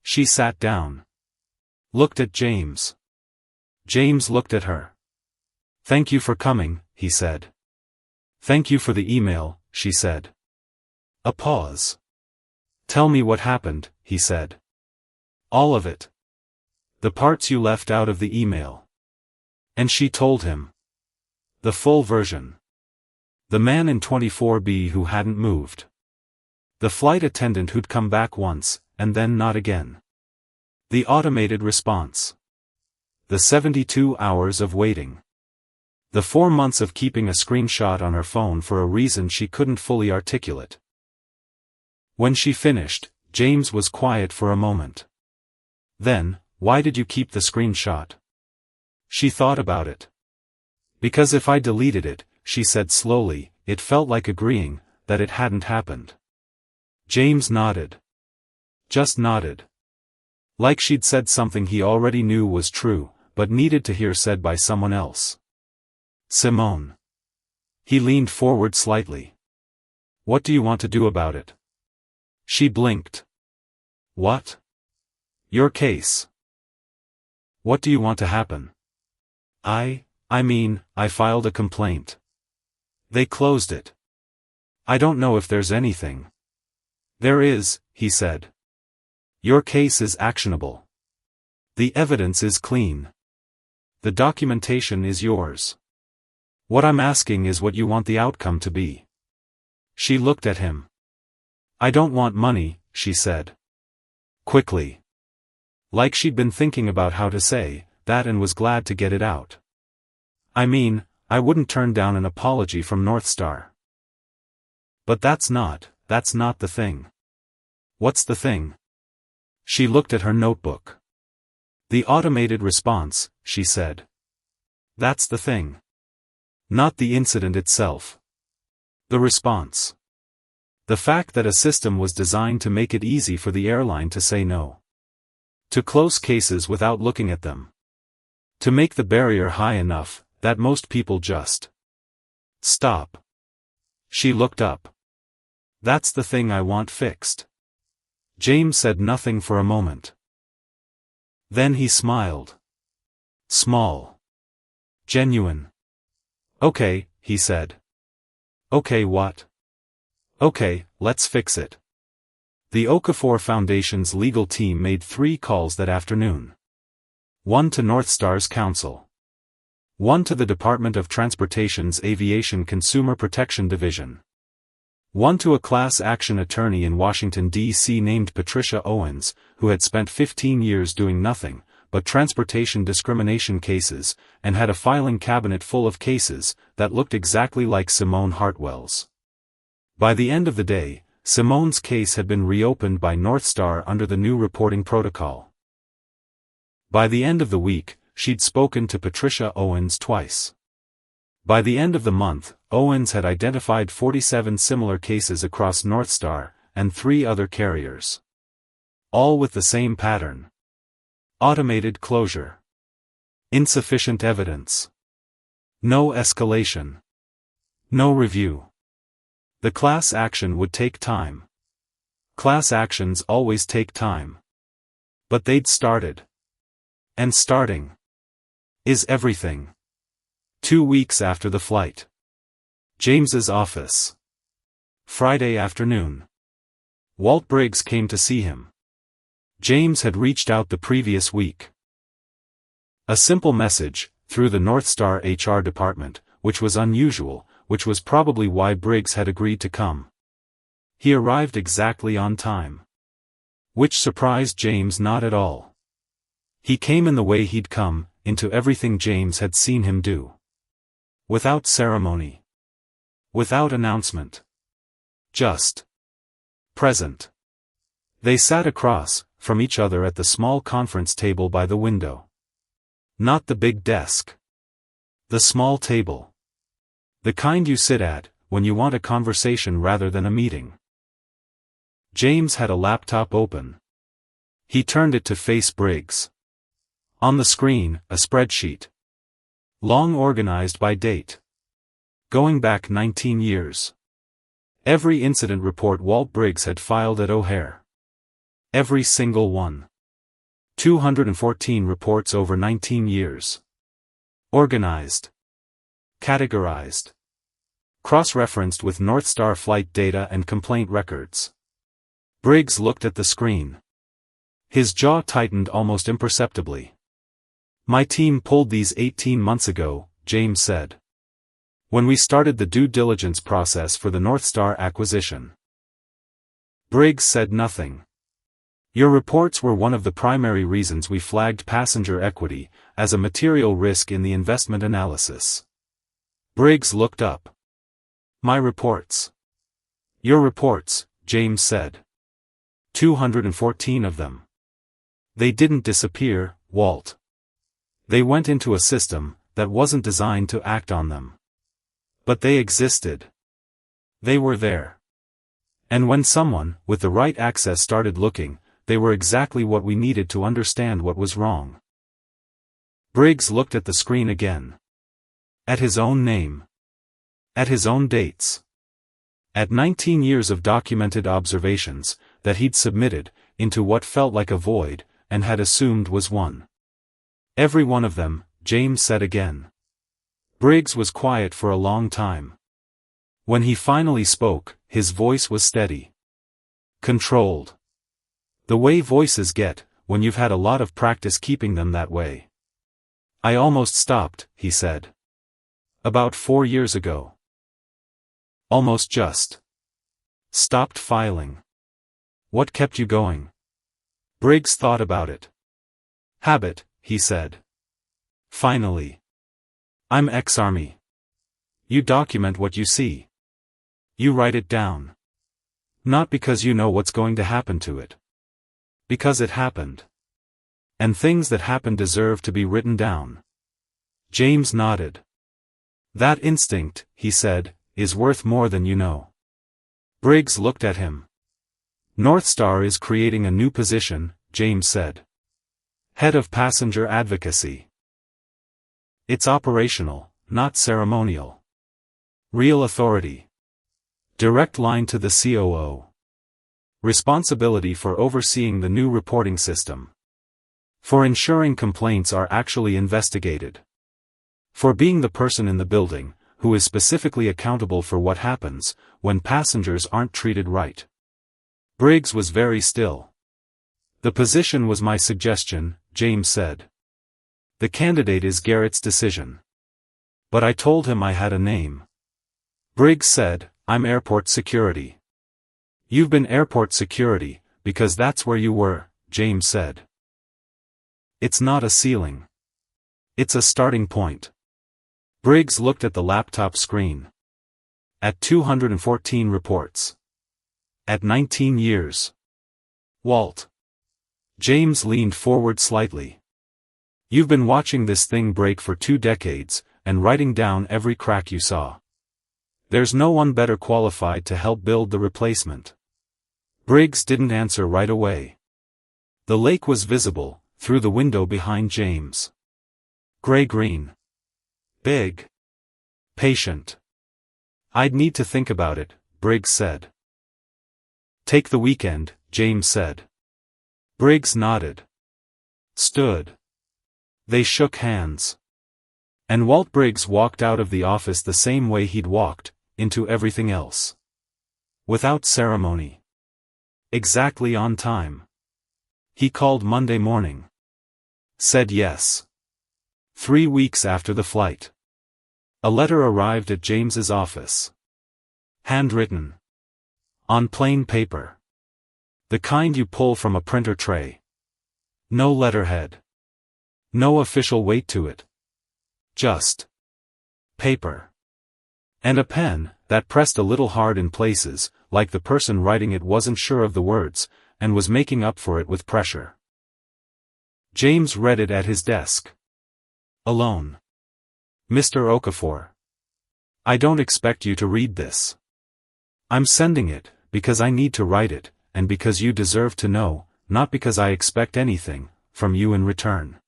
She sat down. Looked at James. James looked at her. Thank you for coming, he said. Thank you for the email, she said. A pause. Tell me what happened, he said. All of it. The parts you left out of the email. And she told him. The full version. The man in 24B who hadn't moved. The flight attendant who'd come back once, and then not again. The automated response. The 72 hours of waiting. The 4 months of keeping a screenshot on her phone for a reason she couldn't fully articulate. When she finished, James was quiet for a moment. Then, why did you keep the screenshot? She thought about it. Because if I deleted it, she said slowly, it felt like agreeing that it hadn't happened. James nodded. Just nodded. Like she'd said something he already knew was true, but needed to hear said by someone else. Simone. He leaned forward slightly. What do you want to do about it? She blinked. What? Your case. What do you want to happen? I mean, I filed a complaint. They closed it. I don't know if there's anything. There is, he said. Your case is actionable. The evidence is clean. The documentation is yours. What I'm asking is what you want the outcome to be. She looked at him. I don't want money, she said. Quickly. Like she'd been thinking about how to say that and was glad to get it out. I mean, I wouldn't turn down an apology from North Star. But that's not the thing. What's the thing? She looked at her notebook. The automated response, she said. That's the thing. Not the incident itself. The response. The fact that a system was designed to make it easy for the airline to say no. To close cases without looking at them. To make the barrier high enough that most people just stop. She looked up. That's the thing I want fixed. James said nothing for a moment. Then he smiled. Small. Genuine. Okay, he said. Okay, what? Okay, let's fix it. The Okafor Foundation's legal team made 3 calls that afternoon. 1 to North Star's counsel. 1 to the Department of Transportation's Aviation Consumer Protection Division. 1 to a class action attorney in Washington, D.C. named Patricia Owens, who had spent 15 years doing nothing but transportation discrimination cases, and had a filing cabinet full of cases that looked exactly like Simone Hartwell's. By the end of the day, Simone's case had been reopened by North Star under the new reporting protocol. By the end of the week, she'd spoken to Patricia Owens twice. By the end of the month, Owens had identified 47 similar cases across North Star and 3 other carriers. All with the same pattern. Automated closure. Insufficient evidence. No escalation. No review. The class action would take time. Class actions always take time. But they'd started. And starting is everything. 2 weeks after the flight. James's office. Friday afternoon. Walt Briggs came to see him. James had reached out the previous week. A simple message, through the North Star HR department, which was unusual, which was probably why Briggs had agreed to come. He arrived exactly on time. Which surprised James not at all. He came in the way he'd come, into everything James had seen him do. Without ceremony. Without announcement. Just present. They sat across from each other at the small conference table by the window. Not the big desk. The small table. The kind you sit at when you want a conversation rather than a meeting. James had a laptop open. He turned it to face Briggs. On the screen, a spreadsheet. Long organized by date. Going back 19 years. Every incident report Walt Briggs had filed at O'Hare. Every single one. 214 reports over 19 years. Organized. Categorized. Cross-referenced with North Star flight data and complaint records. Briggs looked at the screen. His jaw tightened almost imperceptibly. My team pulled these 18 months ago, James said. When we started the due diligence process for the North Star acquisition. Briggs said nothing. Your reports were one of the primary reasons we flagged passenger equity as a material risk in the investment analysis. Briggs looked up. My reports. Your reports, James said. 214 of them. They didn't disappear, Walt. They went into a system that wasn't designed to act on them. But they existed. They were there. And when someone with the right access started looking, they were exactly what we needed to understand what was wrong. Briggs looked at the screen again. At his own name. At his own dates. At 19 years of documented observations that he'd submitted into what felt like a void and had assumed was one. Every one of them, James said again. Briggs was quiet for a long time. When he finally spoke, his voice was steady. Controlled. The way voices get, when you've had a lot of practice keeping them that way. I almost stopped, he said. About 4 years ago. Almost just. Stopped filing. What kept you going? Briggs thought about it. Habit, he said. Finally. I'm ex-Army. You document what you see. You write it down. Not because you know what's going to happen to it. Because it happened. And things that happen deserve to be written down. James nodded. That instinct, he said, is worth more than you know. Briggs looked at him. North Star is creating a new position, James said. Head of Passenger Advocacy. It's operational, not ceremonial. Real authority. Direct line to the COO. Responsibility for overseeing the new reporting system. For ensuring complaints are actually investigated. For being the person in the building, who is specifically accountable for what happens, when passengers aren't treated right. Briggs was very still. The position was my suggestion, James said. The candidate is Garrett's decision. But I told him I had a name. Briggs said, I'm airport security. You've been airport security, because that's where you were, James said. It's not a ceiling. It's a starting point. Briggs looked at the laptop screen. At 214 reports. At 19 years. Walt. James leaned forward slightly. You've been watching this thing break for 2 decades, and writing down every crack you saw. There's no one better qualified to help build the replacement. Briggs didn't answer right away. The lake was visible, through the window behind James. Gray-green. Big. Patient. I'd need to think about it, Briggs said. Take the weekend, James said. Briggs nodded. Stood. They shook hands. And Walt Briggs walked out of the office the same way he'd walked, into everything else. Without ceremony. Exactly on time. He called Monday morning. Said yes. 3 weeks after the flight. A letter arrived at James's office. Handwritten. On plain paper. The kind you pull from a printer tray. No letterhead. No official weight to it. Just paper. And a pen, that pressed a little hard in places, like the person writing it wasn't sure of the words, and was making up for it with pressure. James read it at his desk. Alone. Mr. Okafor. I don't expect you to read this. I'm sending it, because I need to write it, and because you deserve to know, not because I expect anything, from you in return.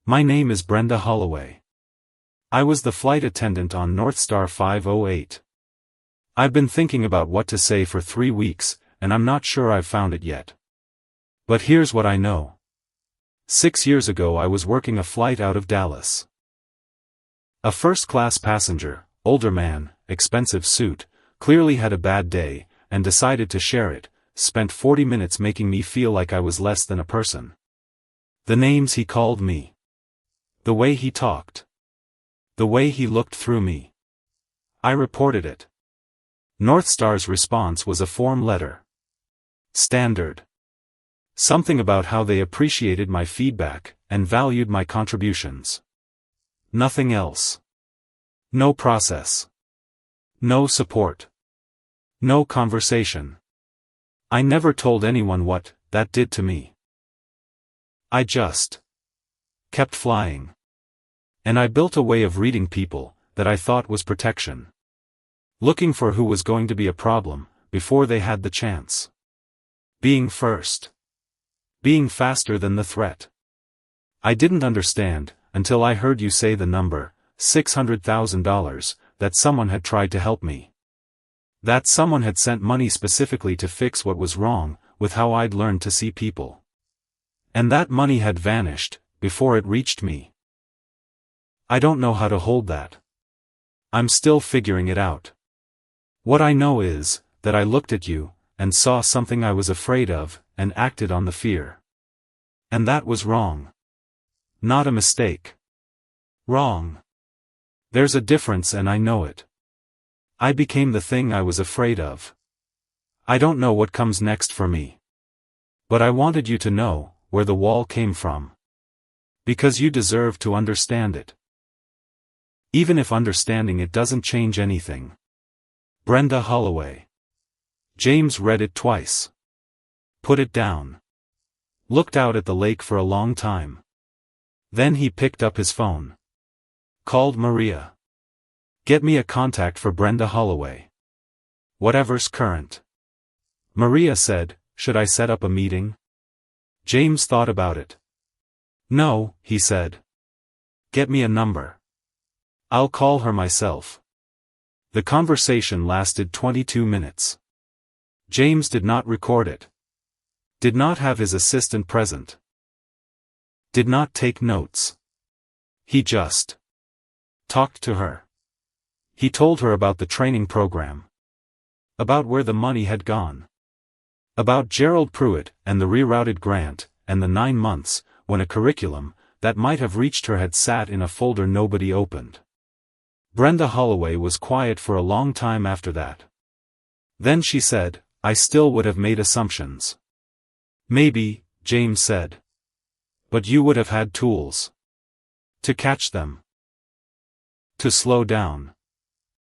My name is Brenda Holloway. I was the flight attendant on Northstar 508. I've been thinking about what to say for 3 weeks, and I'm not sure I've found it yet. But here's what I know. 6 years ago I was working a flight out of Dallas. A first-class passenger, older man, expensive suit, clearly had a bad day, and decided to share it, spent 40 minutes making me feel like I was less than a person. The names he called me. The way he talked. The way he looked through me. I reported it. Northstar's response was a form letter. Standard. Something about how they appreciated my feedback, and valued my contributions. Nothing else. No process. No support. No conversation. I never told anyone what that did to me. I just kept flying. And I built a way of reading people, that I thought was protection. Looking for who was going to be a problem, before they had the chance. Being first. Being faster than the threat. I didn't understand, until I heard you say the number, $600,000, that someone had tried to help me. That someone had sent money specifically to fix what was wrong, with how I'd learned to see people. And that money had vanished, before it reached me. I don't know how to hold that. I'm still figuring it out. What I know is, that I looked at you, and saw something I was afraid of, and acted on the fear. And that was wrong. Not a mistake. Wrong. There's a difference and I know it. I became the thing I was afraid of. I don't know what comes next for me. But I wanted you to know, where the wall came from. Because you deserve to understand it. Even if understanding it doesn't change anything. Brenda Holloway. James read it twice. Put it down. Looked out at the lake for a long time. Then he picked up his phone. Called Maria. Get me a contact for Brenda Holloway. Whatever's current. Maria said, should I set up a meeting? James thought about it. No, he said. Get me a number. I'll call her myself. The conversation lasted 22 minutes. James did not record it. Did not have his assistant present. Did not take notes. He just talked to her. He told her about the training program. About where the money had gone. About Gerald Pruitt and the rerouted grant, and the 9 months, when a curriculum that might have reached her had sat in a folder nobody opened. Brenda Holloway was quiet for a long time after that. Then she said, "I still would have made assumptions." "Maybe," James said. "But you would have had tools to catch them. To slow down.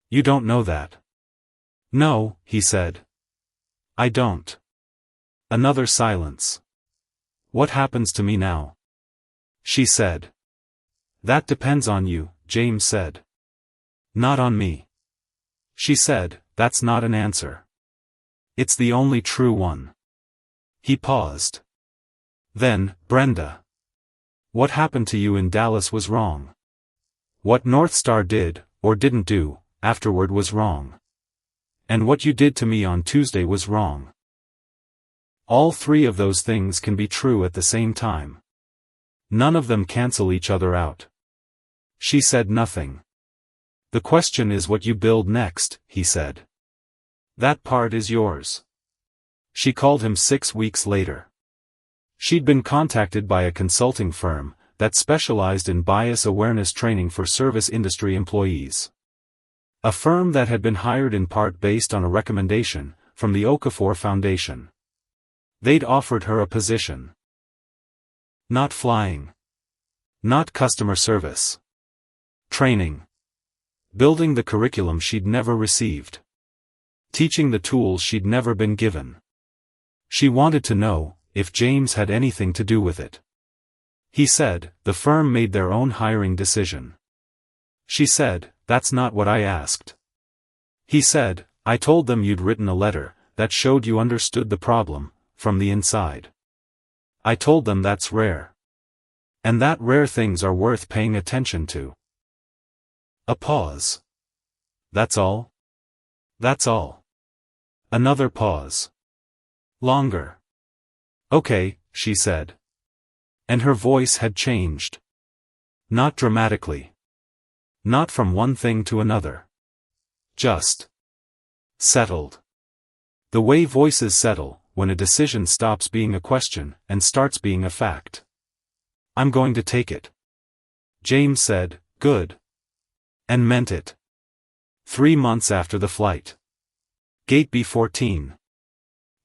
You don't know that." "No," he said. "I don't." Another silence. "What happens to me now?" she said. "That depends on you," James said. "Not on me." She said, "That's not an answer. It's the only true one." He paused. Then, "Brenda. What happened to you in Dallas was wrong. What North Star did, or didn't do, afterward was wrong. And what you did to me on Tuesday was wrong. All three of those things can be true at the same time. None of them cancel each other out." She said nothing. "The question is what you build next," he said. "That part is yours." She called him 6 weeks later. She'd been contacted by a consulting firm that specialized in bias awareness training for service industry employees. A firm that had been hired in part based on a recommendation from the Okafor Foundation. They'd offered her a position. Not flying. Not customer service. Training. Building the curriculum she'd never received. Teaching the tools she'd never been given. She wanted to know if James had anything to do with it. He said, "The firm made their own hiring decision." She said, "That's not what I asked." He said, "I told them you'd written a letter that showed you understood the problem from the inside. I told them that's rare. And that rare things are worth paying attention to." A pause. "That's all?" "That's all." Another pause. Longer. "Okay," she said. And her voice had changed. Not dramatically. Not from one thing to another. Just settled. The way voices settle when a decision stops being a question and starts being a fact. "I'm going to take it." James said, "Good." And meant it. 3 months after the flight. Gate B14.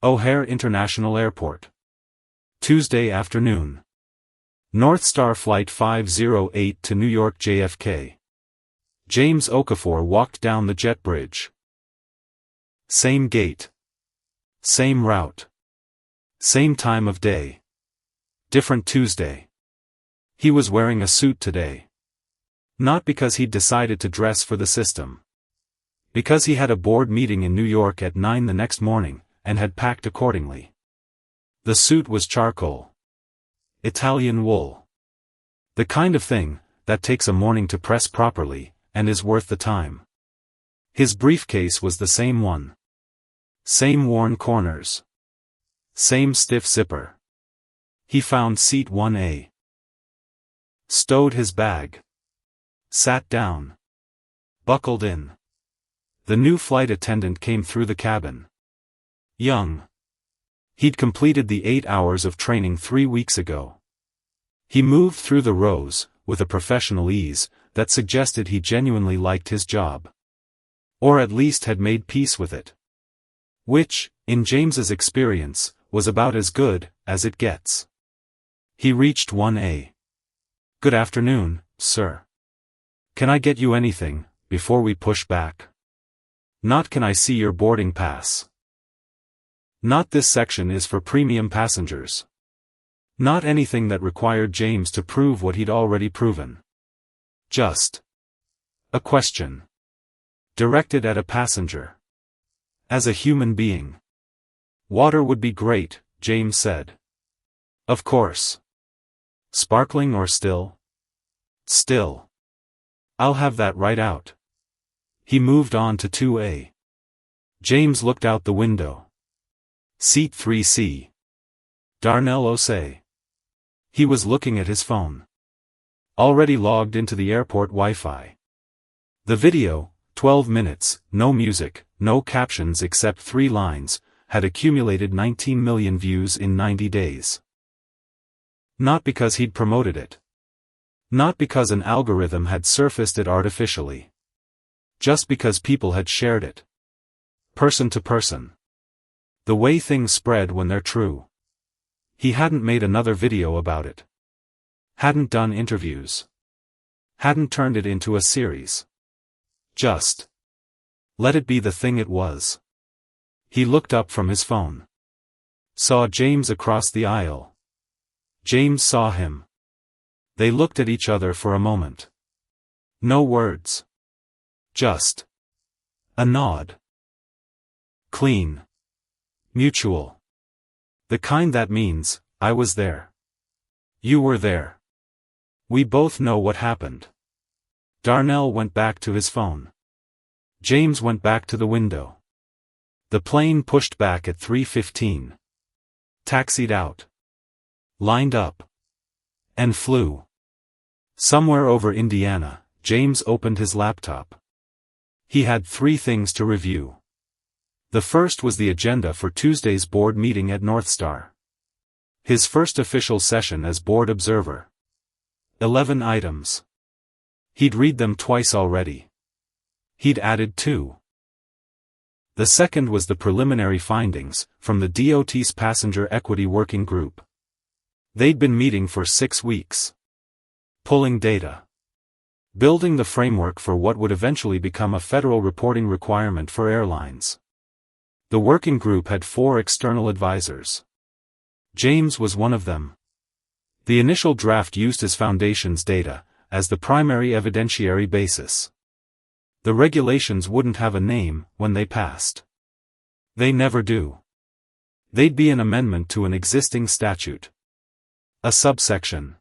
O'Hare International Airport. Tuesday afternoon. North Star Flight 508 to New York JFK. James Okafor walked down the jet bridge. Same gate. Same route. Same time of day. Different Tuesday. He was wearing a suit today. Not because he'd decided to dress for the system. Because he had a board meeting in New York at 9 the next morning, and had packed accordingly. The suit was charcoal. Italian wool. The kind of thing that takes a morning to press properly, and is worth the time. His briefcase was the same one. Same worn corners. Same stiff zipper. He found seat 1A. Stowed his bag. Sat down. Buckled in. The new flight attendant came through the cabin. Young. He'd completed the 8 hours of training 3 weeks ago. He moved through the rows, with a professional ease that suggested he genuinely liked his job. Or at least had made peace with it. Which, in James's experience, was about as good as it gets. He reached 1A. "Good afternoon, sir. Can I get you anything, before we push back? Not can I see your boarding pass? Not this section is for premium passengers." Not anything that required James to prove what he'd already proven. Just a question. Directed at a passenger. As a human being. "Water would be great," James said. "Of course. Sparkling or still?" "Still." "I'll have that right out." He moved on to 2A. James looked out the window. Seat 3C. Darnell Osei. He was looking at his phone. Already logged into the airport Wi-Fi. The video, 12 minutes, no music, no captions except 3 lines, had accumulated 19 million views in 90 days. Not because he'd promoted it. Not because an algorithm had surfaced it artificially. Just because people had shared it. Person to person. The way things spread when they're true. He hadn't made another video about it. Hadn't done interviews. Hadn't turned it into a series. Just let it be the thing it was. He looked up from his phone. Saw James across the aisle. James saw him. They looked at each other for a moment. No words. Just a nod. Clean. Mutual. The kind that means, I was there. You were there. We both know what happened. Darnell went back to his phone. James went back to the window. The plane pushed back at 3:15. Taxied out. Lined up. And flew. Somewhere over Indiana, James opened his laptop. He had 3 things to review. The first was the agenda for Tuesday's board meeting at North Star. His first official session as board observer. 11 items. He'd read them twice already. He'd added 2. The second was the preliminary findings from the DOT's Passenger Equity Working Group. They'd been meeting for 6 weeks. Pulling data. Building the framework for what would eventually become a federal reporting requirement for airlines. The working group had 4 external advisors. James was one of them. The initial draft used his foundation's data as the primary evidentiary basis. The regulations wouldn't have a name when they passed. They never do. They'd be an amendment to an existing statute. A subsection.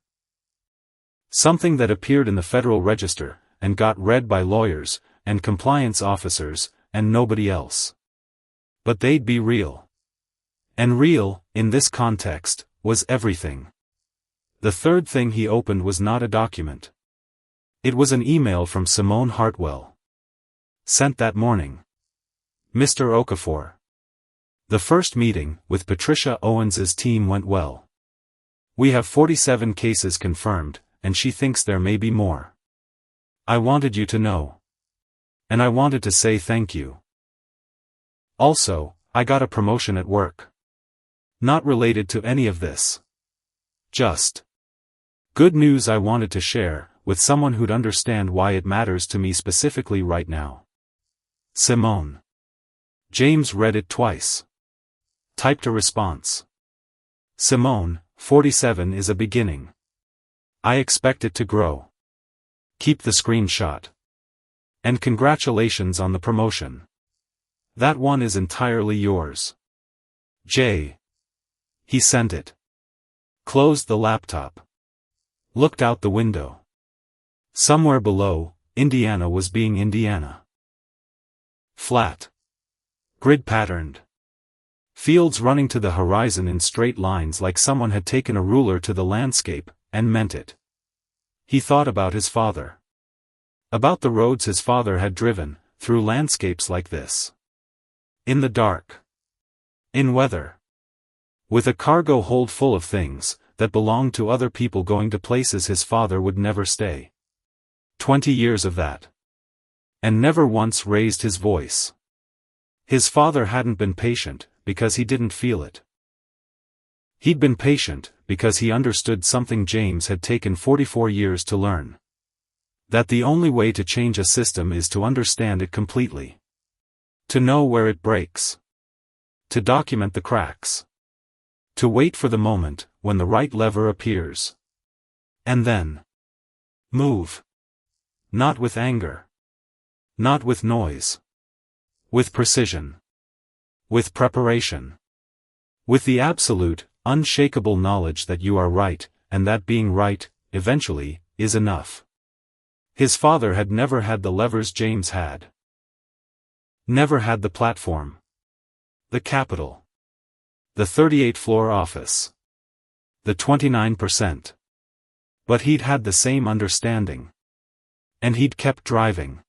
Something that appeared in the Federal Register, and got read by lawyers, and compliance officers, and nobody else. But they'd be real. And real, in this context, was everything. The third thing he opened was not a document. It was an email from Simone Hartwell. Sent that morning. Mr. Okafor. The first meeting with Patricia Owens's team went well. We have 47 cases confirmed, and she thinks there may be more. I wanted you to know. And I wanted to say thank you. Also, I got a promotion at work. Not related to any of this. Just good news I wanted to share with someone who'd understand why it matters to me specifically right now. Simone. James read it twice. Typed a response. Simone, 47 is a beginning. I expect it to grow. Keep the screenshot. And congratulations on the promotion. That one is entirely yours. J. He sent it. Closed the laptop. Looked out the window. Somewhere below, Indiana was being Indiana. Flat. Grid patterned. Fields running to the horizon in straight lines like someone had taken a ruler to the landscape, and meant it. He thought about his father. About the roads his father had driven, through landscapes like this. In the dark. In weather. With a cargo hold full of things that belonged to other people going to places his father would never stay. 20 years of that. And never once raised his voice. His father hadn't been patient, because he didn't feel it. He'd been patient, because he understood something James had taken 44 years to learn. That the only way to change a system is to understand it completely. To know where it breaks. To document the cracks. To wait for the moment, when the right lever appears. And then move. Not with anger. Not with noise. With precision. With preparation. With the absolute, unshakable knowledge that you are right, and that being right, eventually, is enough. His father had never had the levers James had. Never had the platform. The Capitol. The 38th floor office. the 29%. But he'd had the same understanding. And he'd kept driving.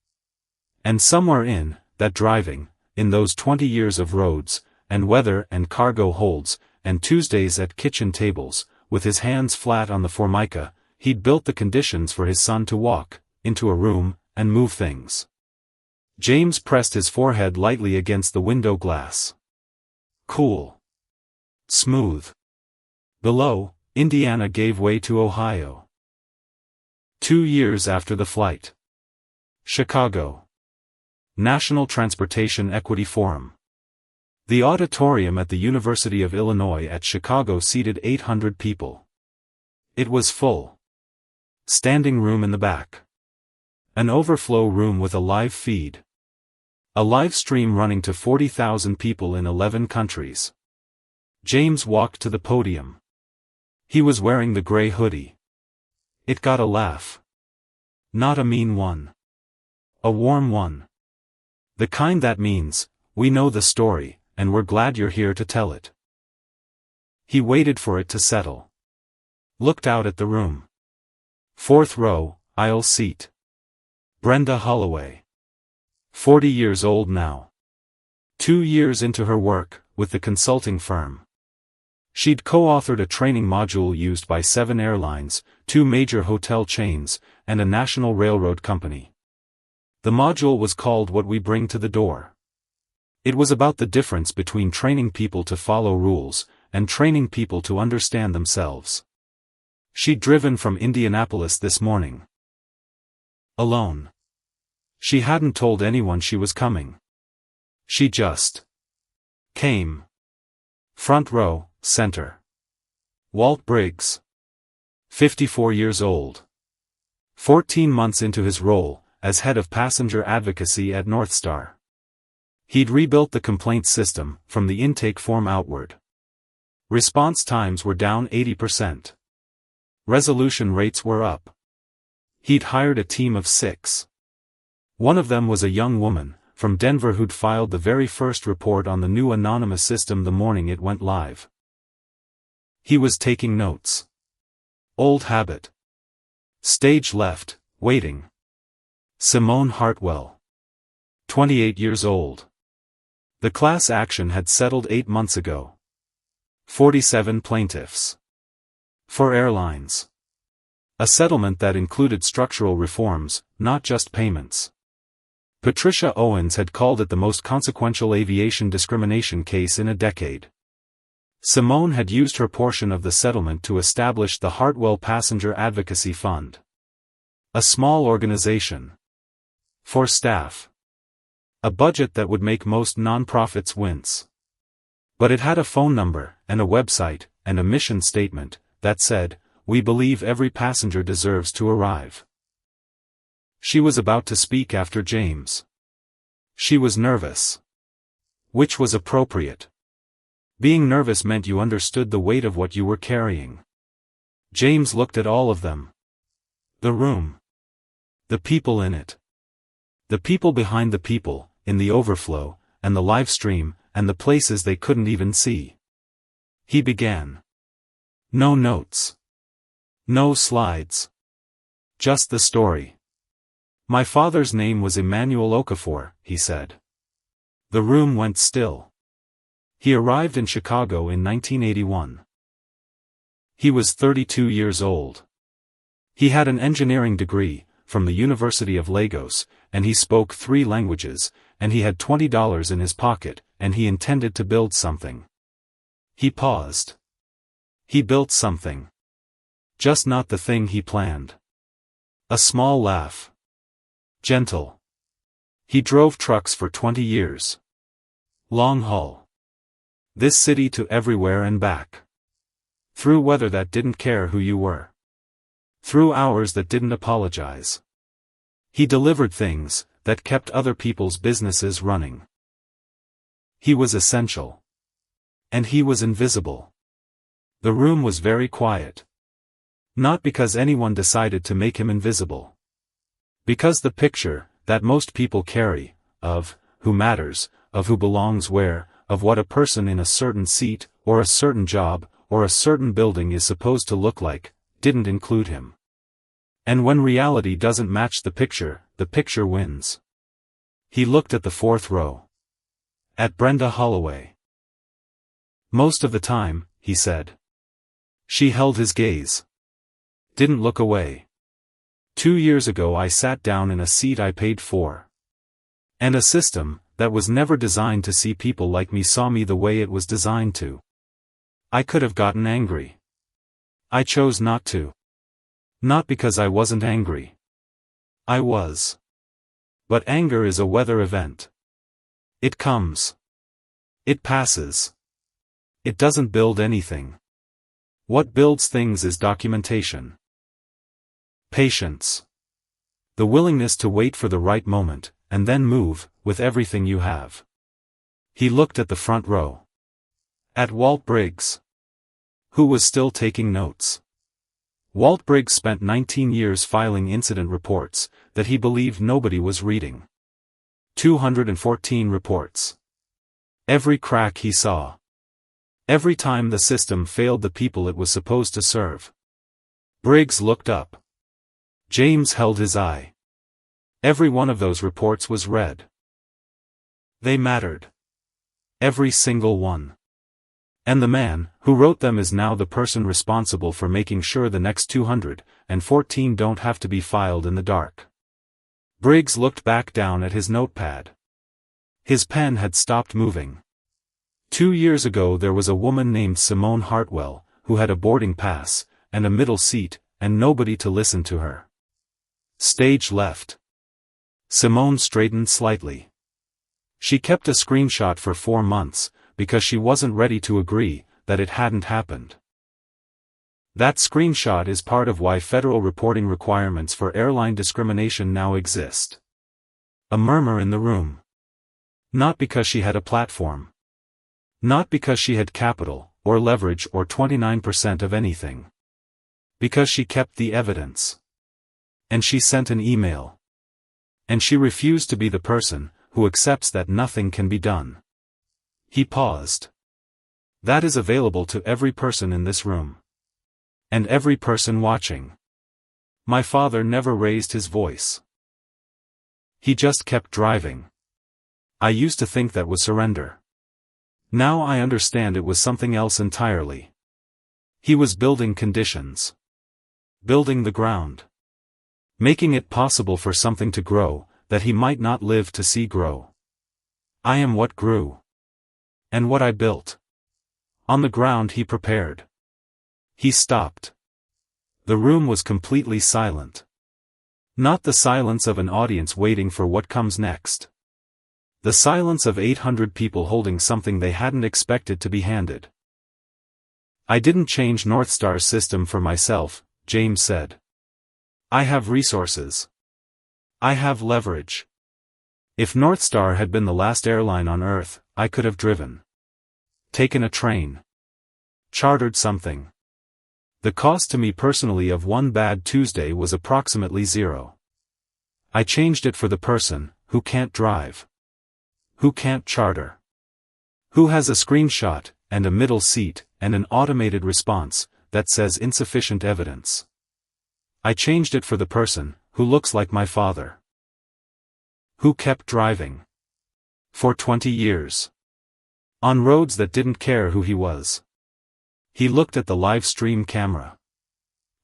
And somewhere in that driving, in those 20 years of roads, and weather and cargo holds, and Tuesdays at kitchen tables, with his hands flat on the formica, he'd built the conditions for his son to walk into a room and move things. James pressed his forehead lightly against the window glass. Cool. Smooth. Below, Indiana gave way to Ohio. 2 years after the flight. Chicago. National Transportation Equity Forum. The auditorium at the University of Illinois at Chicago seated 800 people. It was full. Standing room in the back. An overflow room with a live feed. A live stream running to 40,000 people in 11 countries. James walked to the podium. He was wearing the gray hoodie. It got a laugh. Not a mean one. A warm one. The kind that means, we know the story, and we're glad you're here to tell it. He waited for it to settle. Looked out at the room. 4th row, aisle seat. Brenda Holloway. 40 years old now. 2 years into her work, with the consulting firm. She'd co-authored a training module used by 7 airlines, 2 major hotel chains, and a national railroad company. The module was called What We Bring to the Door. It was about the difference between training people to follow rules, and training people to understand themselves. She'd driven from Indianapolis this morning. Alone. She hadn't told anyone she was coming. She just came. Front row, center. Walt Briggs. 54 years old. 14 months into his role, as head of passenger advocacy at Northstar. He'd rebuilt the complaint system, from the intake form outward. Response times were down 80%. Resolution rates were up. He'd hired a team of 6. One of them was a young woman, from Denver who'd filed the very first report on the new anonymous system the morning it went live. He was taking notes. Old habit. Stage left, waiting. Simone Hartwell. 28 years old. The class action had settled 8 months ago. 47 plaintiffs. For airlines. A settlement that included structural reforms, not just payments. Patricia Owens had called it the most consequential aviation discrimination case in a decade. Simone had used her portion of the settlement to establish the Hartwell Passenger Advocacy Fund. A small organization. For staff. A budget that would make most nonprofits wince. But it had a phone number, and a website, and a mission statement, that said, "We believe every passenger deserves to arrive." She was about to speak after James. She was nervous. Which was appropriate. Being nervous meant you understood the weight of what you were carrying. James looked at all of them. The room. The people in it. The people behind the people, in the overflow, and the live stream, and the places they couldn't even see. He began. No notes. No slides. Just the story. My father's name was Emmanuel Okafor, he said. The room went still. He arrived in Chicago in 1981. He was 32 years old. He had an engineering degree, from the University of Lagos, and he spoke 3 languages, and he had $20 in his pocket, and he intended to build something. He paused. He built something. Just not the thing he planned. A small laugh. Gentle. He drove trucks for 20 years. Long haul. This city to everywhere and back. Through weather that didn't care who you were. Through hours that didn't apologize. He delivered things that kept other people's businesses running. He was essential. And he was invisible. The room was very quiet. Not because anyone decided to make him invisible. Because the picture, that most people carry, of who matters, of who belongs where, of what a person in a certain seat, or a certain job, or a certain building is supposed to look like, didn't include him. And when reality doesn't match the picture wins. He looked at the fourth row. At Brenda Holloway. Most of the time, he said. She held his gaze. Didn't look away. 2 years ago I sat down in a seat I paid for. And a system that was never designed to see people like me saw me the way it was designed to. I could have gotten angry. I chose not to. Not because I wasn't angry. I was. But anger is a weather event. It comes. It passes. It doesn't build anything. What builds things is documentation. Patience. The willingness to wait for the right moment, and then move, with everything you have. He looked at the front row. At Walt Briggs. Who was still taking notes. Walt Briggs spent 19 years filing incident reports, that he believed nobody was reading. 214 reports. Every crack he saw. Every time the system failed the people it was supposed to serve. Briggs looked up. James held his eye. Every one of those reports was read. They mattered. Every single one. And the man who wrote them is now the person responsible for making sure the next 214 don't have to be filed in the dark. Briggs looked back down at his notepad. His pen had stopped moving. 2 years ago there was a woman named Simone Hartwell, who had a boarding pass, and a middle seat, and nobody to listen to her. Stage left. Simone straightened slightly. She kept a screenshot for 4 months, because she wasn't ready to agree that it hadn't happened. That screenshot is part of why federal reporting requirements for airline discrimination now exist. A murmur in the room. Not because she had a platform. Not because she had capital, or leverage or 29% of anything. Because she kept the evidence. And she sent an email. And she refused to be the person who accepts that nothing can be done. He paused. That is available to every person in this room. And every person watching. My father never raised his voice. He just kept driving. I used to think that was surrender. Now I understand it was something else entirely. He was building conditions. Building the ground. Making it possible for something to grow, that he might not live to see grow. I am what grew. And what I built. On the ground he prepared. He stopped. The room was completely silent. Not the silence of an audience waiting for what comes next. The silence of 800 people holding something they hadn't expected to be handed. I didn't change Northstar's system for myself, James said. I have resources. I have leverage. If Northstar had been the last airline on Earth, I could have driven. Taken a train. Chartered something. The cost to me personally of one bad Tuesday was approximately 0. I changed it for the person who can't drive. Who can't charter. Who has a screenshot, and a middle seat, and an automated response that says insufficient evidence. I changed it for the person who looks like my father. Who kept driving. For 20 years. On roads that didn't care who he was. He looked at the live stream camera.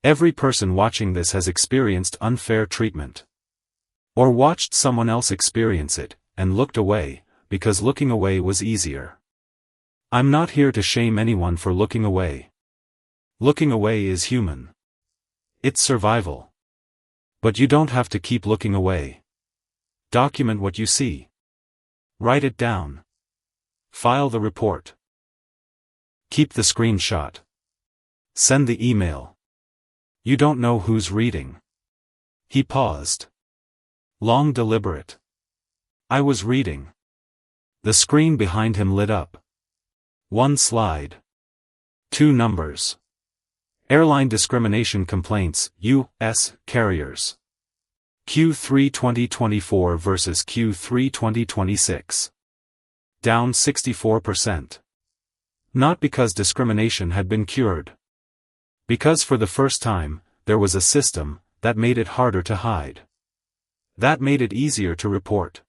Every person watching this has experienced unfair treatment. Or watched someone else experience it, and looked away, because looking away was easier. I'm not here to shame anyone for looking away. Looking away is human. It's survival. But you don't have to keep looking away. Document what you see. Write it down. File the report. Keep the screenshot. Send the email. You don't know who's reading. He paused. Long deliberate. I was reading. The screen behind him lit up. 1 slide. 2 numbers. Airline discrimination complaints, U.S. carriers. Q3 2024 versus Q3 2026. Down 64%. Not because discrimination had been cured. Because for the first time, there was a system that made it harder to hide. That made it easier to report.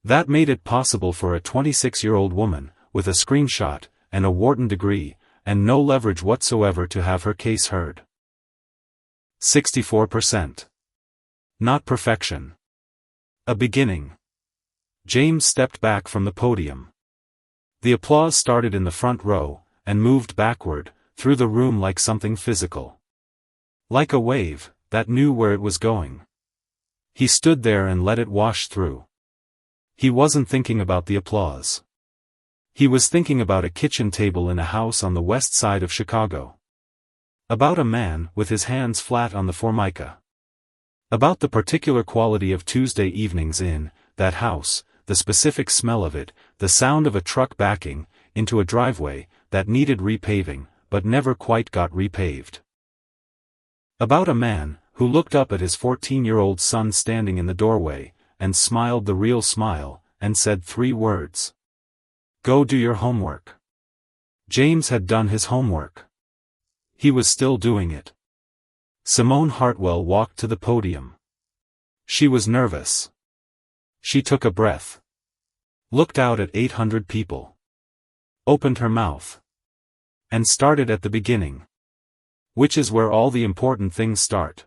That made it possible for a 26-year-old woman, with a screenshot, and a Wharton degree, and no leverage whatsoever to have her case heard. 64%. Not perfection. A beginning. James stepped back from the podium. The applause started in the front row, and moved backward, through the room like something physical. Like a wave, that knew where it was going. He stood there and let it wash through. He wasn't thinking about the applause. He was thinking about a kitchen table in a house on the west side of Chicago. About a man with his hands flat on the formica. About the particular quality of Tuesday evenings in that house, the specific smell of it, the sound of a truck backing into a driveway that needed repaving, but never quite got repaved. About a man who looked up at his 14-year-old son standing in the doorway, and smiled the real smile, and said 3 words. Go do your homework. James had done his homework. He was still doing it. Simone Hartwell walked to the podium. She was nervous. She took a breath. Looked out at 800 people. Opened her mouth. And started at the beginning. Which is where all the important things start.